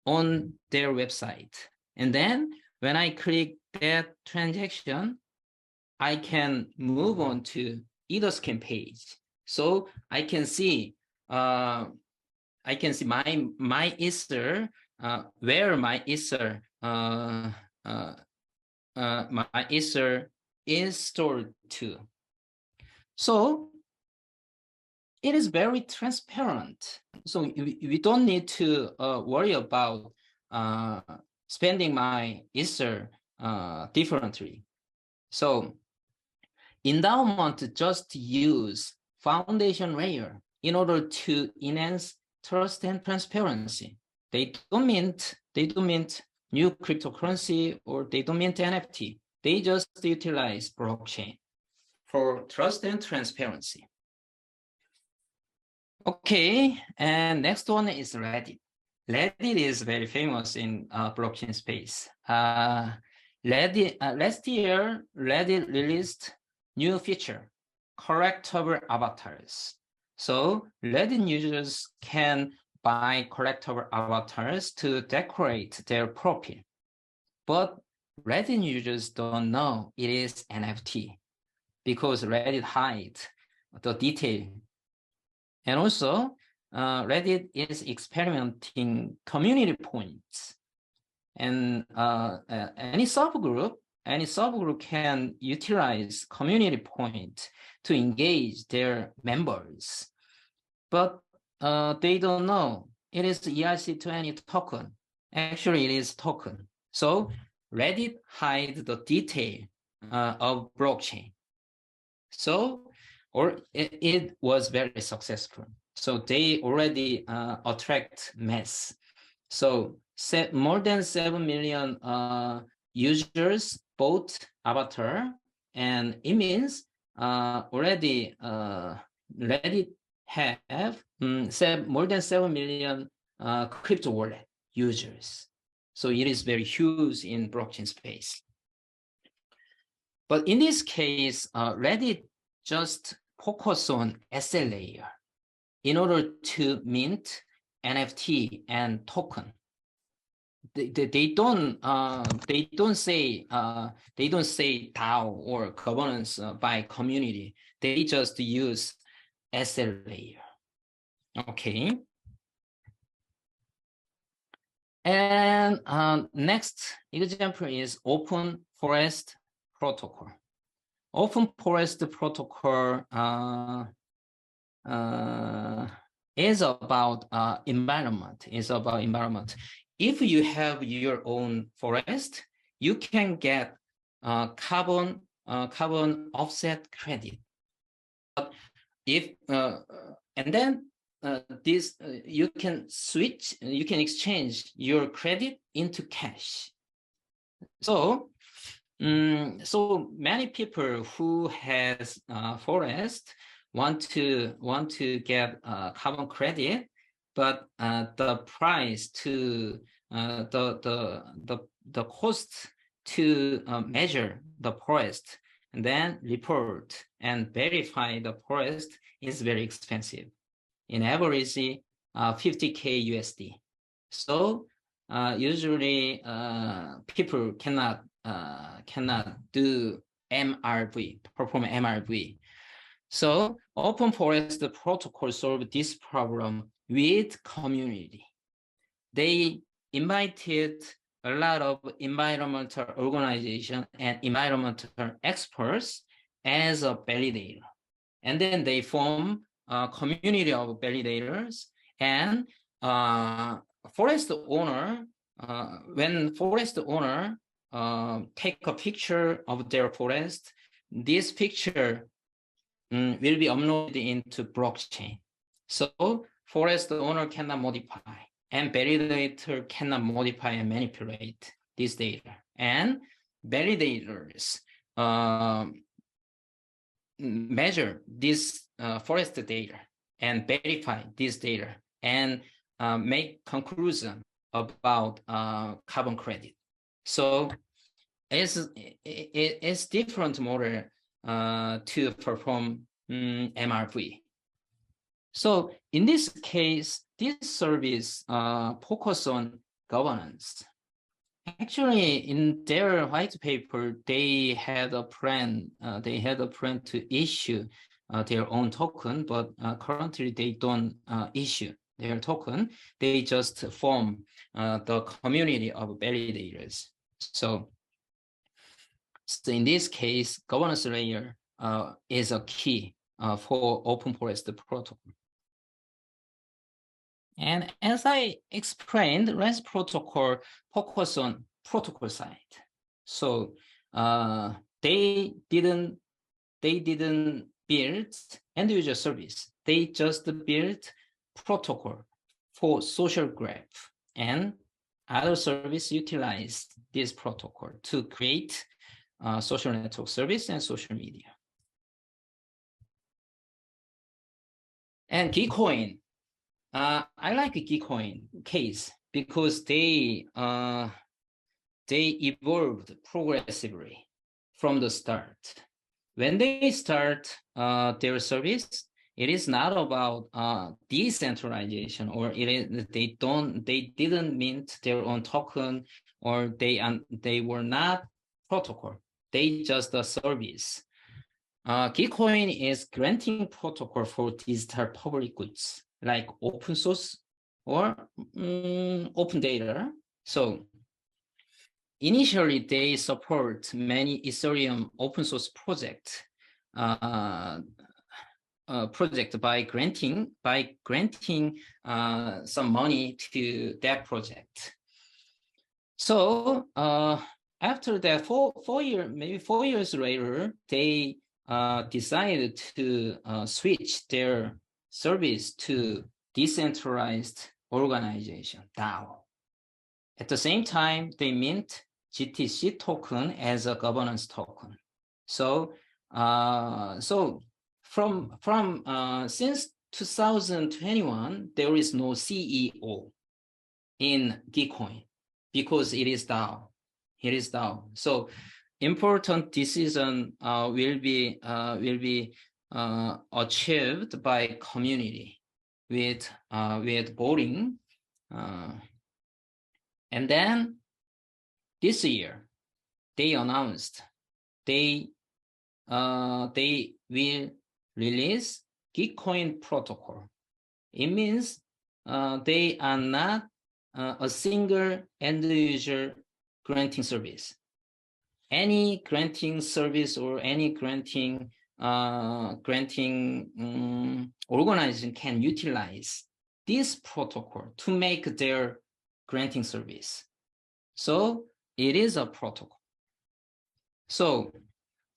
on their website. And then when I click that transaction, I can move on to Etherscan page. So I can see my Ether, where my Ether my Ether is stored to. So it is very transparent. So we don't need to worry about spending my Ether differently. So endowment just use foundation layer in order to enhance trust and transparency. They don't mint new cryptocurrency, or they don't mint NFT. They just utilize blockchain for trust and transparency. Okay, and next one is Reddit. Reddit is very famous in blockchain space. Last year, Reddit released new feature, collectible avatars. So Reddit users can buy collectible avatars to decorate their profile. But Reddit users don't know it is NFT because Reddit hides the detail. And also, Reddit is experimenting community points. And any subgroup can utilize community point to engage their members. But they don't know it is ERC20 token. Actually, it is token. So Reddit hides the detail of blockchain. So, or it was very successful. So they already attract mass. So more than 7 million users bought Avatar, and it means already Reddit have more than 7 million crypto wallet users. So it is very huge in blockchain space. But in this case, Reddit just focus on asset layer in order to mint NFT and token. They don't say DAO or governance by community. They just use asset layer. Okay. And next example is Open Forest Protocol. Open Forest Protocol is about environment. If you have your own forest, you can get carbon offset credit. But if and then you can exchange your credit into cash. So so many people who has forest want to get carbon credit, but the price to the cost to measure the forest and then report and verify the forest is very expensive. In average, 50K USD. So usually people cannot do MRV, perform MRV. So Open Forest Protocol solved this problem with community. They invited a lot of environmental organizations and environmental experts as a validator. And then they form a community of validators, and forest owner, when forest owner take a picture of their forest, this picture will be uploaded into blockchain. So forest owner cannot modify, and validator cannot modify and manipulate this data. And validators measure this forest data and verify this data and make conclusion about carbon credit. So it's different model to perform MRV. So in this case, this service focus on governance. Actually, in their white paper, they had a plan. They had a plan to issue their own token, but currently they don't issue their token. They just form the community of validators. So in this case, governance layer is a key for open forest protocol. And as I explained, REST protocol focus on protocol side. So they didn't build end user service. They just built protocol for social graph, and other service utilized this protocol to create social network service and social media. And Gcoin. I like Gcoin case because they evolved progressively from the start. When they start their service, it is not about decentralization, or they didn't mint their own token, or they were not protocol. They just a service. Gcoin is granting protocol for digital public goods like open source or open data. So initially, they support many Ethereum open source projects by granting some money to that project. So after that, maybe 4 years later, they decided to switch their service to decentralized organization, DAO. At the same time, they mint GTC token as a governance token. So, since 2021, there is no CEO in Gcoin because it is DAO. It is DAO. So, important decision will be achieved by community with voting. And then this year, they announced they will release Gcoin protocol. It means they are not a single end user granting service. Any granting service or any granting organization can utilize this protocol to make their granting service. So it is a protocol. So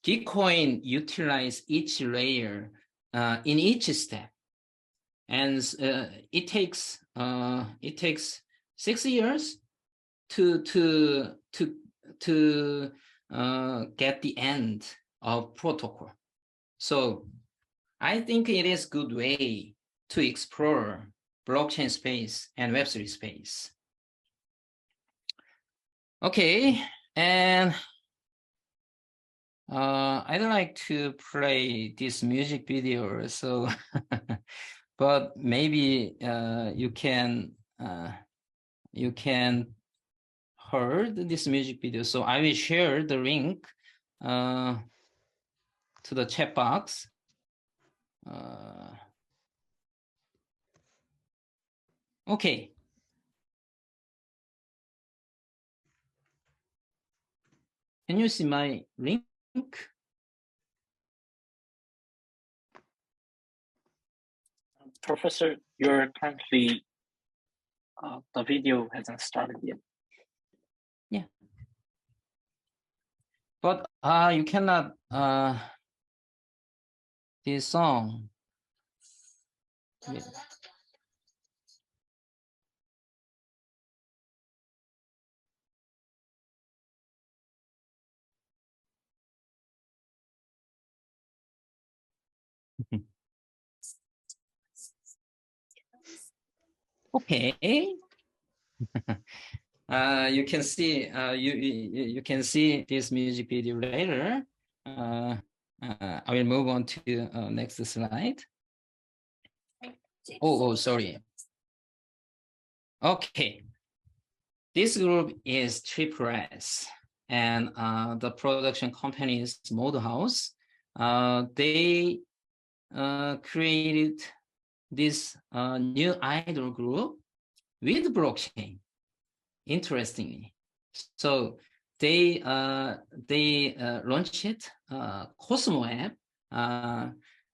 Gcoin utilize each layer in each step, and it takes 6 years to get the end of protocol. So I think it is a good way to explore blockchain space and Web3 space. Okay, and I'd like to play this music video. So, but maybe you can heard this music video. So I will share the link to the chat box. Okay. Can you see my link? Professor, you're currently, the video hasn't started yet. Yeah. But you cannot, this song. Yeah. Okay. You can see you can see this music video later. I will move on to next slide. Oh, sorry. Okay. This group is Triple S, and the production company is Model House. They created this new idol group with blockchain. Interestingly, so they launched Cosmo app.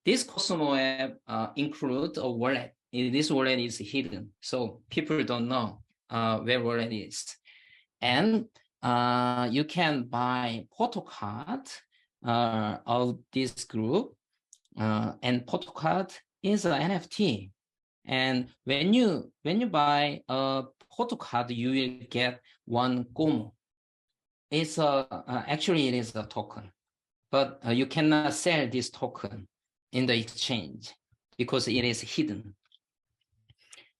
This Cosmo app includes a wallet. This wallet is hidden, so people don't know where wallet is. And you can buy photo card of this group, and photo card is an NFT. And when you buy a photo card, you will get one Gomo. It's actually it is a token, but you cannot sell this token in the exchange because it is hidden.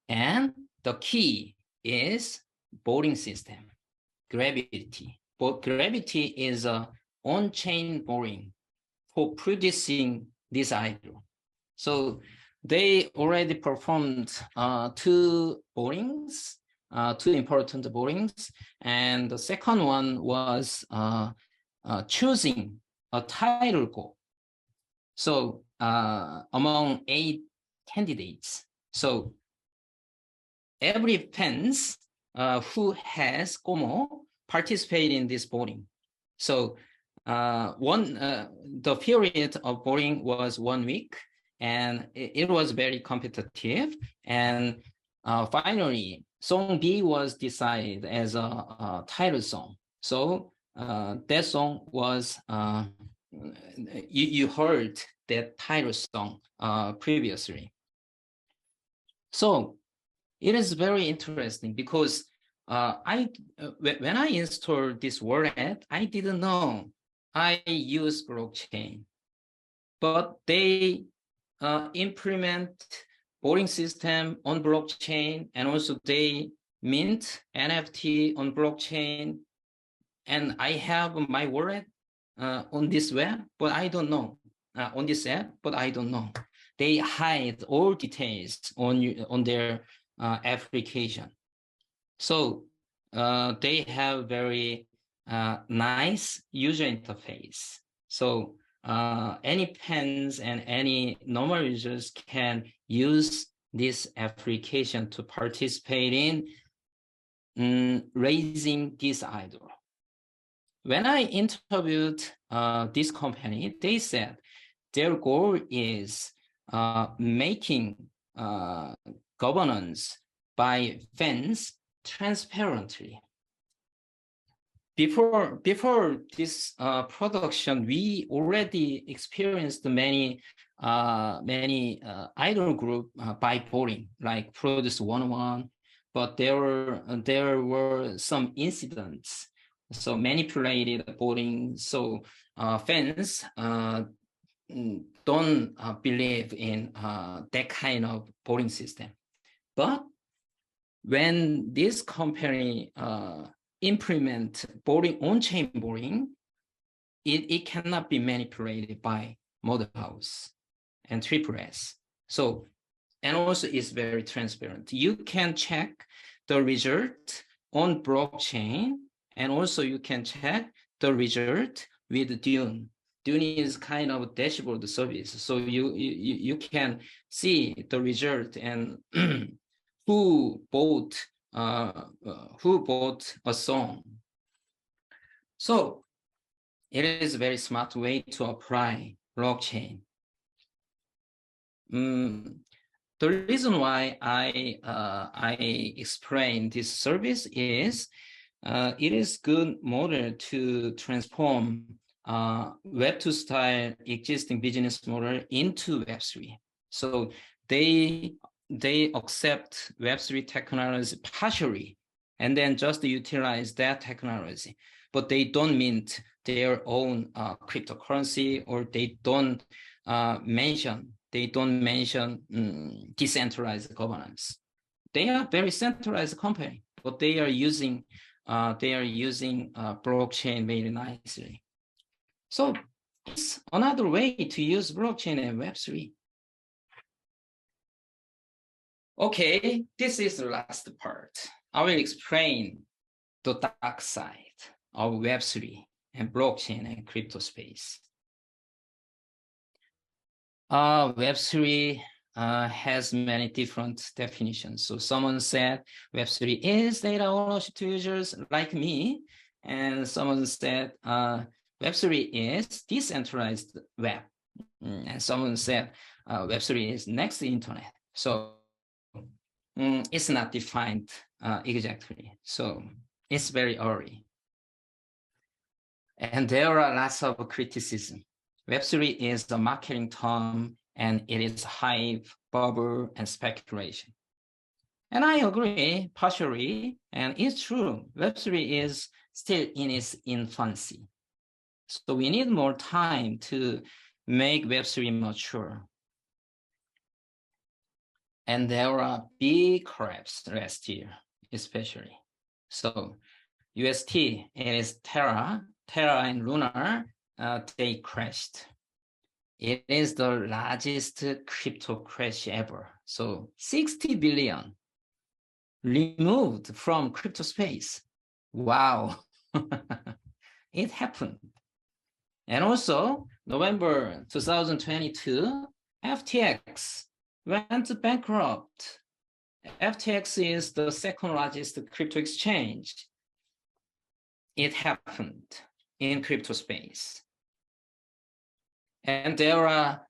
And the key is voting system, Gravity. But Gravity is a on-chain voting for producing this idol. So they already performed two votings, two important votings, and the second one was choosing a title goal. So among 8 candidates, so every fans who has Gomo participate in this voting. So the period of voting was 1 week, and it was very competitive. And finally, song B was decided as a title song. So that song was, you heard that title song previously. So it is very interesting because when I installed this wallet, I didn't know I use blockchain, but they implement voting system on blockchain, and also they mint NFT on blockchain, and I have my wallet on this web, but I don't know on this app, but I don't know. They hide all details on their application. So they have very nice user interface. So any fans and any normal users can use this application to participate in raising this idol. When I interviewed this company, they said their goal is making governance by fans transparently. Before this production, we already experienced many idol group by voting, like Produce 101, but there were some incidents, so manipulated voting. So fans don't believe in that kind of voting system. But when this company implement voting on-chain voting, it cannot be manipulated by Model House and Triple S. So, and also it's very transparent. You can check the result on blockchain, and also you can check the result with Dune. Dune is kind of a dashboard service, so you can see the result and who bought a song. So it is a very smart way to apply blockchain. The reason why I explain this service is it is good model to transform Web2 style existing business model into Web3. So they accept Web3 technology partially, and then just utilize that technology, but they don't mint their own cryptocurrency, or they don't mention decentralized governance. They are very centralized company, but they are using blockchain very nicely. So it's another way to use blockchain and Web3. Okay, this is the last part. I will explain the dark side of Web3 and blockchain and crypto space. Web3 has many different definitions. So someone said Web3 is data ownership to users like me, and someone said Web3 is decentralized web, and someone said Web3 is next internet. So it's not defined exactly. So it's very early. And there are lots of criticism. Web3 is a marketing term, and it is hype, bubble, and speculation. And I agree partially, and it's true. Web3 is still in its infancy. So we need more time to make Web3 mature. And there are big crashes last year, especially. So UST, it is Terra and Lunar, they crashed. It is the largest crypto crash ever. So 60 billion removed from crypto space. Wow, it happened. And also, November 2022, FTX went bankrupt. FTX is the second largest crypto exchange. It happened in crypto space. And there are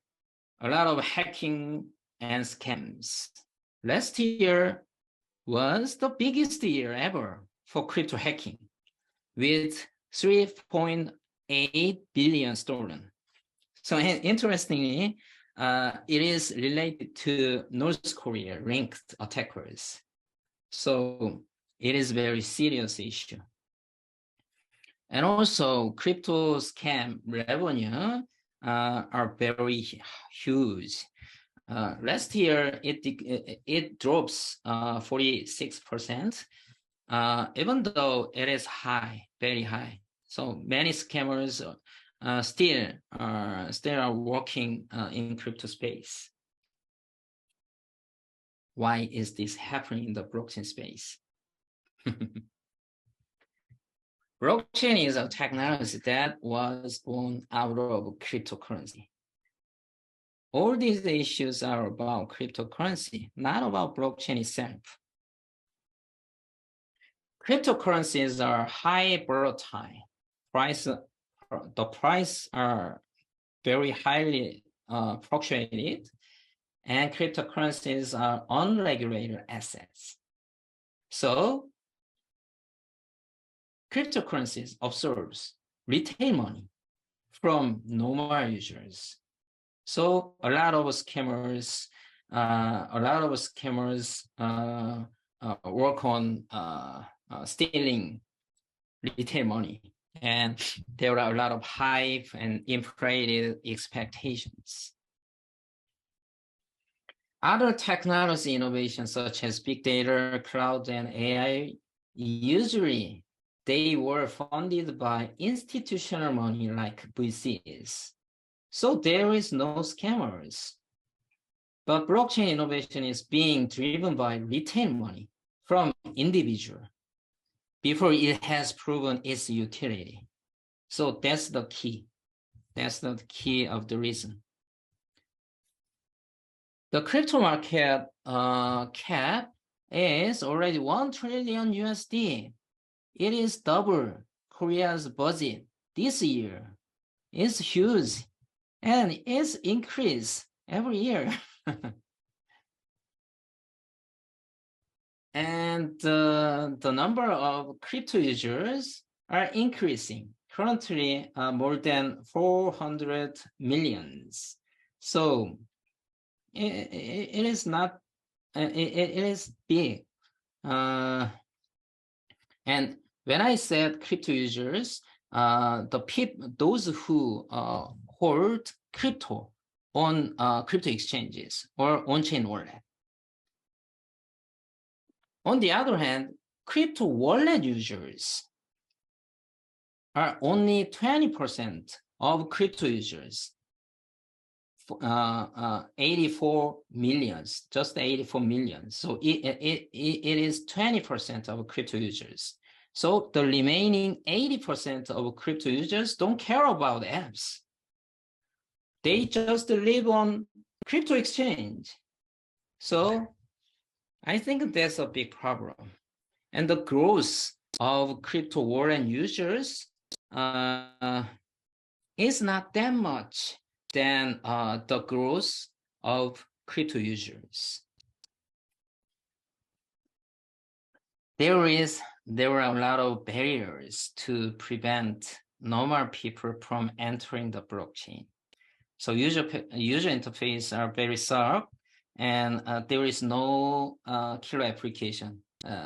a lot of hacking and scams. Last year was the biggest year ever for crypto hacking, with 3.8 billion stolen. So interestingly, it is related to North Korea linked attackers. So it is a very serious issue. And also crypto scam revenue are very huge. Last year, it drops 46%, even though it is high, very high. So many scammers still are working in crypto space. Why is this happening in the blockchain space? Blockchain is a technology that was born out of cryptocurrency. All these issues are about cryptocurrency, not about blockchain itself. Cryptocurrencies are high volatile. The price are very highly fluctuated, and cryptocurrencies are unregulated assets. So cryptocurrencies absorbs retail money from normal users. So a lot of scammers work on stealing retail money, and there are a lot of hype and inflated expectations. Other technology innovations such as big data, cloud, and AI, usually they were funded by institutional money like VCs. So there is no scammers. But blockchain innovation is being driven by retail money from individual before it has proven its utility. So that's the key. That's the key of the reason. The crypto market cap is already 1 trillion USD. It is double Korea's budget this year. It's huge, and it's increased every year. And the number of crypto users are increasing. Currently, more than 400 millions. So it is not, it is big. And when I said crypto users, those who hold crypto on crypto exchanges or on-chain wallet. On the other hand, crypto wallet users are only 20% of crypto users. 84 millions, just 84 million. So it is 20% of crypto users. So the remaining 80% of crypto users don't care about apps. They just live on crypto exchange. So I think that's a big problem. And the growth of crypto wallet users is not that much than the growth of crypto users. There are a lot of barriers to prevent normal people from entering the blockchain. So user interface are very sharp, and there is no killer application.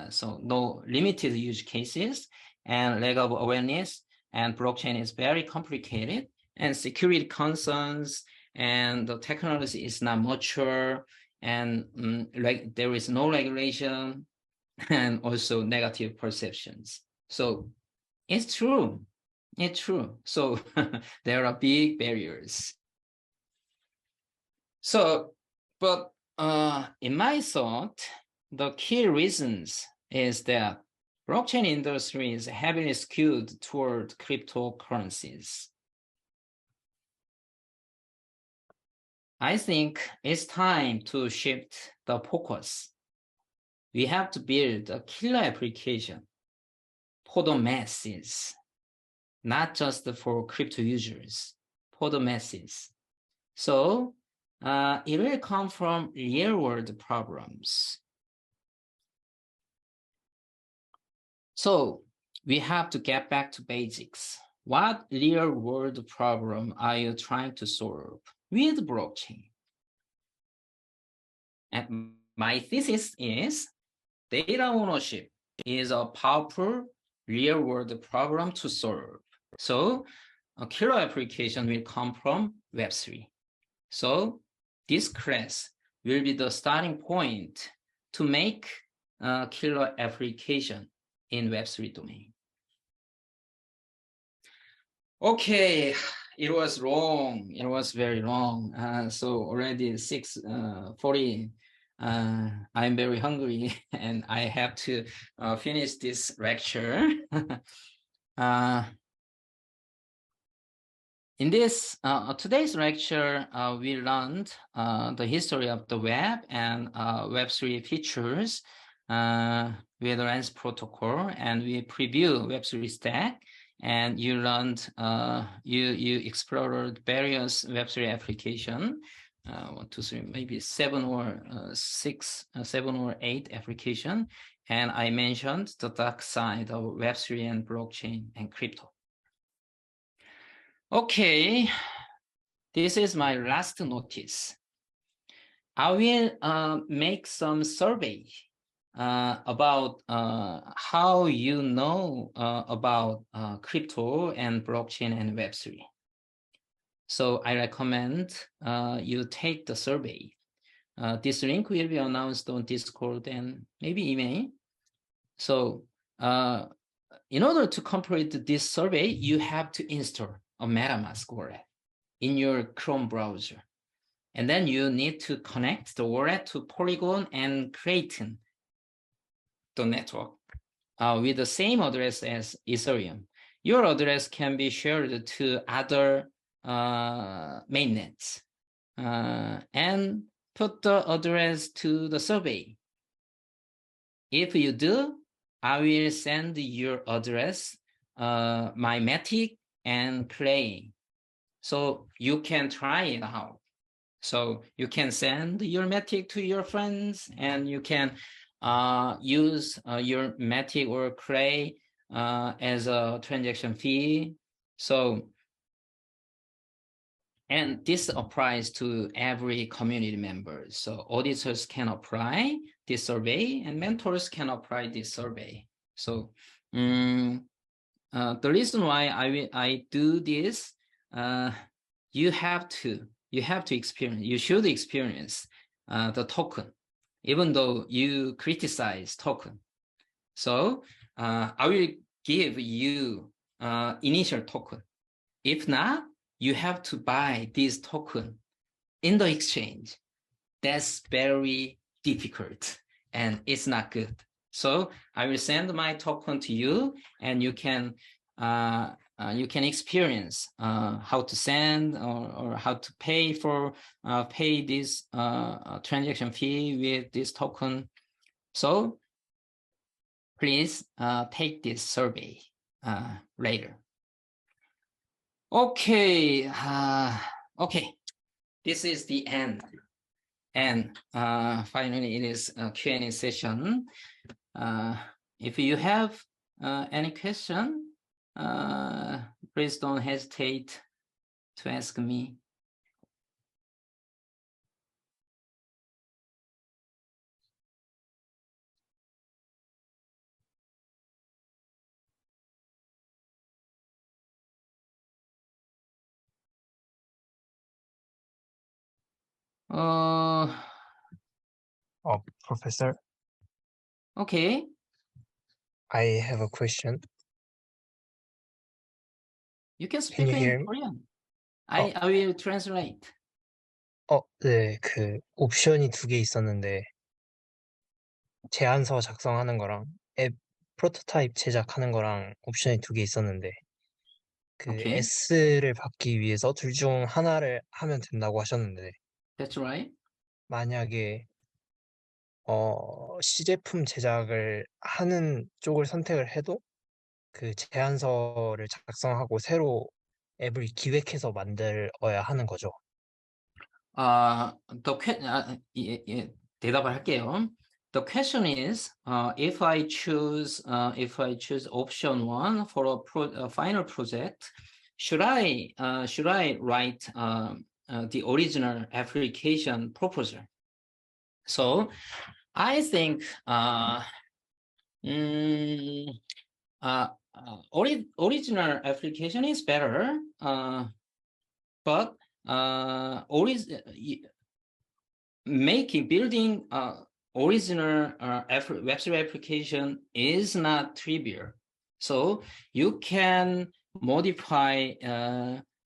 So no limited use cases and lack of awareness, and blockchain is very complicated, and security concerns, and the technology is not mature, and like there is no regulation, and also negative perceptions. So it's true. It's true. So there are big barriers. So, but in my thought, the key reasons is that blockchain industry is heavily skewed toward cryptocurrencies. I think it's time to shift the focus. We have to build a killer application for the masses, not just for crypto users, for the masses. So it will come from real-world problems. So we have to get back to basics. What real-world problem are you trying to solve with blockchain? And my thesis is data ownership is a powerful real-world problem to solve. So a killer application will come from Web3. So this class will be the starting point to make a killer application in Web3 domain. Okay, it was long. It was very long. So already 6:40. I'm very hungry, and I have to finish this lecture. In this today's lecture, we learned the history of the web and Web3 features with the RANS protocol, and we preview Web3 stack, and you learned you explored various Web3 application, 1, 2, 3, maybe 7 or 6, 7 or 8 application, and I mentioned the dark side of Web3 and blockchain and crypto. Okay, this is my last notice. I will make some survey about how you know about crypto and blockchain and Web3. So I recommend you take the survey. This link will be announced on Discord and maybe email. So in order to complete this survey, you have to install a MetaMask wallet in your Chrome browser. And then you need to connect the wallet to Polygon and Kraken, the network, with the same address as Ethereum. Your address can be shared to other mainnets, and put the address to the survey. If you do, I will send your address, my Matic and Clay, so you can try it out. So you can send your Matic to your friends, and you can use your Matic or Clay as a transaction fee. So, and this applies to every community member. So auditors can apply this survey, and mentors can apply this survey. So the reason why I do this, you should experience the token, even though you criticize token. So I will give you initial token. If not, you have to buy this token in the exchange. That's very difficult and it's not good. So I will send my token to you, and you can experience how to send or how to pay for pay this transaction fee with this token. So please take this survey later. Okay, okay, this is the end. And finally, it is a Q&A session. If you have any question, please don't hesitate to ask me. Professor, Okay, I have a question. you can Can speak you hear in me? Korean. I will translate. 네, 그 옵션이 2개 있었는데 제안서 작성하는 거랑 앱 프로토타입 제작하는 거랑 옵션이 2개 있었는데 그 Okay, S를 받기 위해서 둘 중 하나를 하면 된다고 하셨는데 that's right. 만약에 시제품 제작을 하는 쪽을 선택을 해도 그 제안서를 작성하고 새로 앱을 기획해서 만들어야 하는 거죠. 대답을 할게요. The question is, if I choose option 1 for a final project, should I write the original application proposal? So I think original application is better, but building original Web3 application is not trivial. So you can modify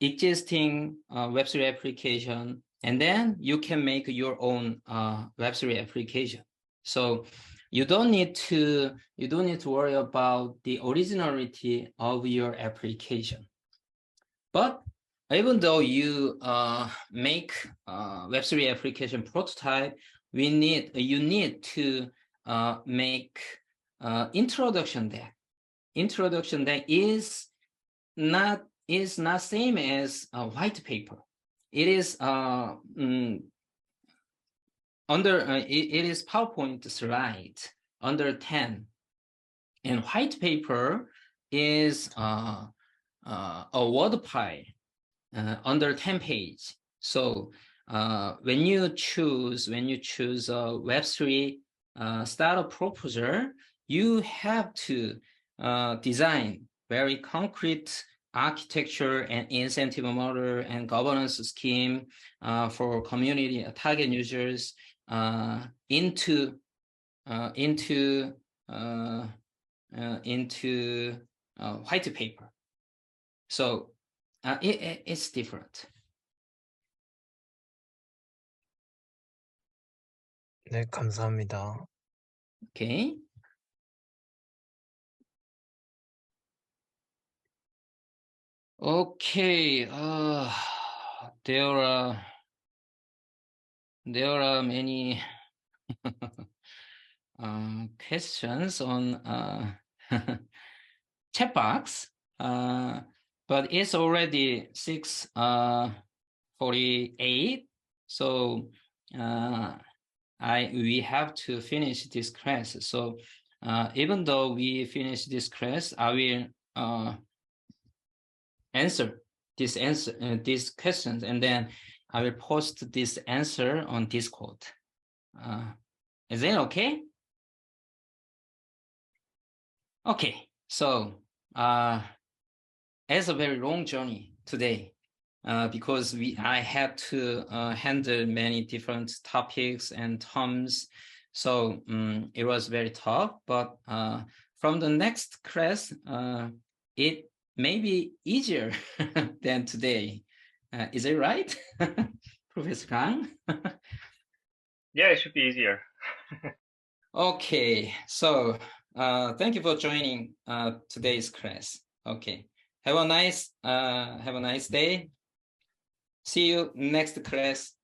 existing Web3 application, and then you can make your own Web3 application. So you don't need to worry about the originality of your application. But even though you make Web3 application prototype, you need to make introduction deck. Introduction deck is not same as a white paper. It is it is PowerPoint slide under 10, and white paper is a Word file under 10 page. So when you choose a Web3 startup proposal, you have to design very concrete architecture and incentive model and governance scheme for community target users into white paper. So it's different. 네, 감사합니다. Okay. Okay. There are many questions on chat box, but it's already 6:48, so we have to finish this class. So even though we finish this class, I will answer these questions, and then I will post this answer on Discord. Is that okay? Okay, so it's a very long journey today because I had to handle many different topics and terms, so it was very tough. But from the next class, it may be easier than today. Is it right? Professor Kang? Yeah, it should be easier. Okay, so thank you for joining today's class. Okay, have a nice day. See you next class.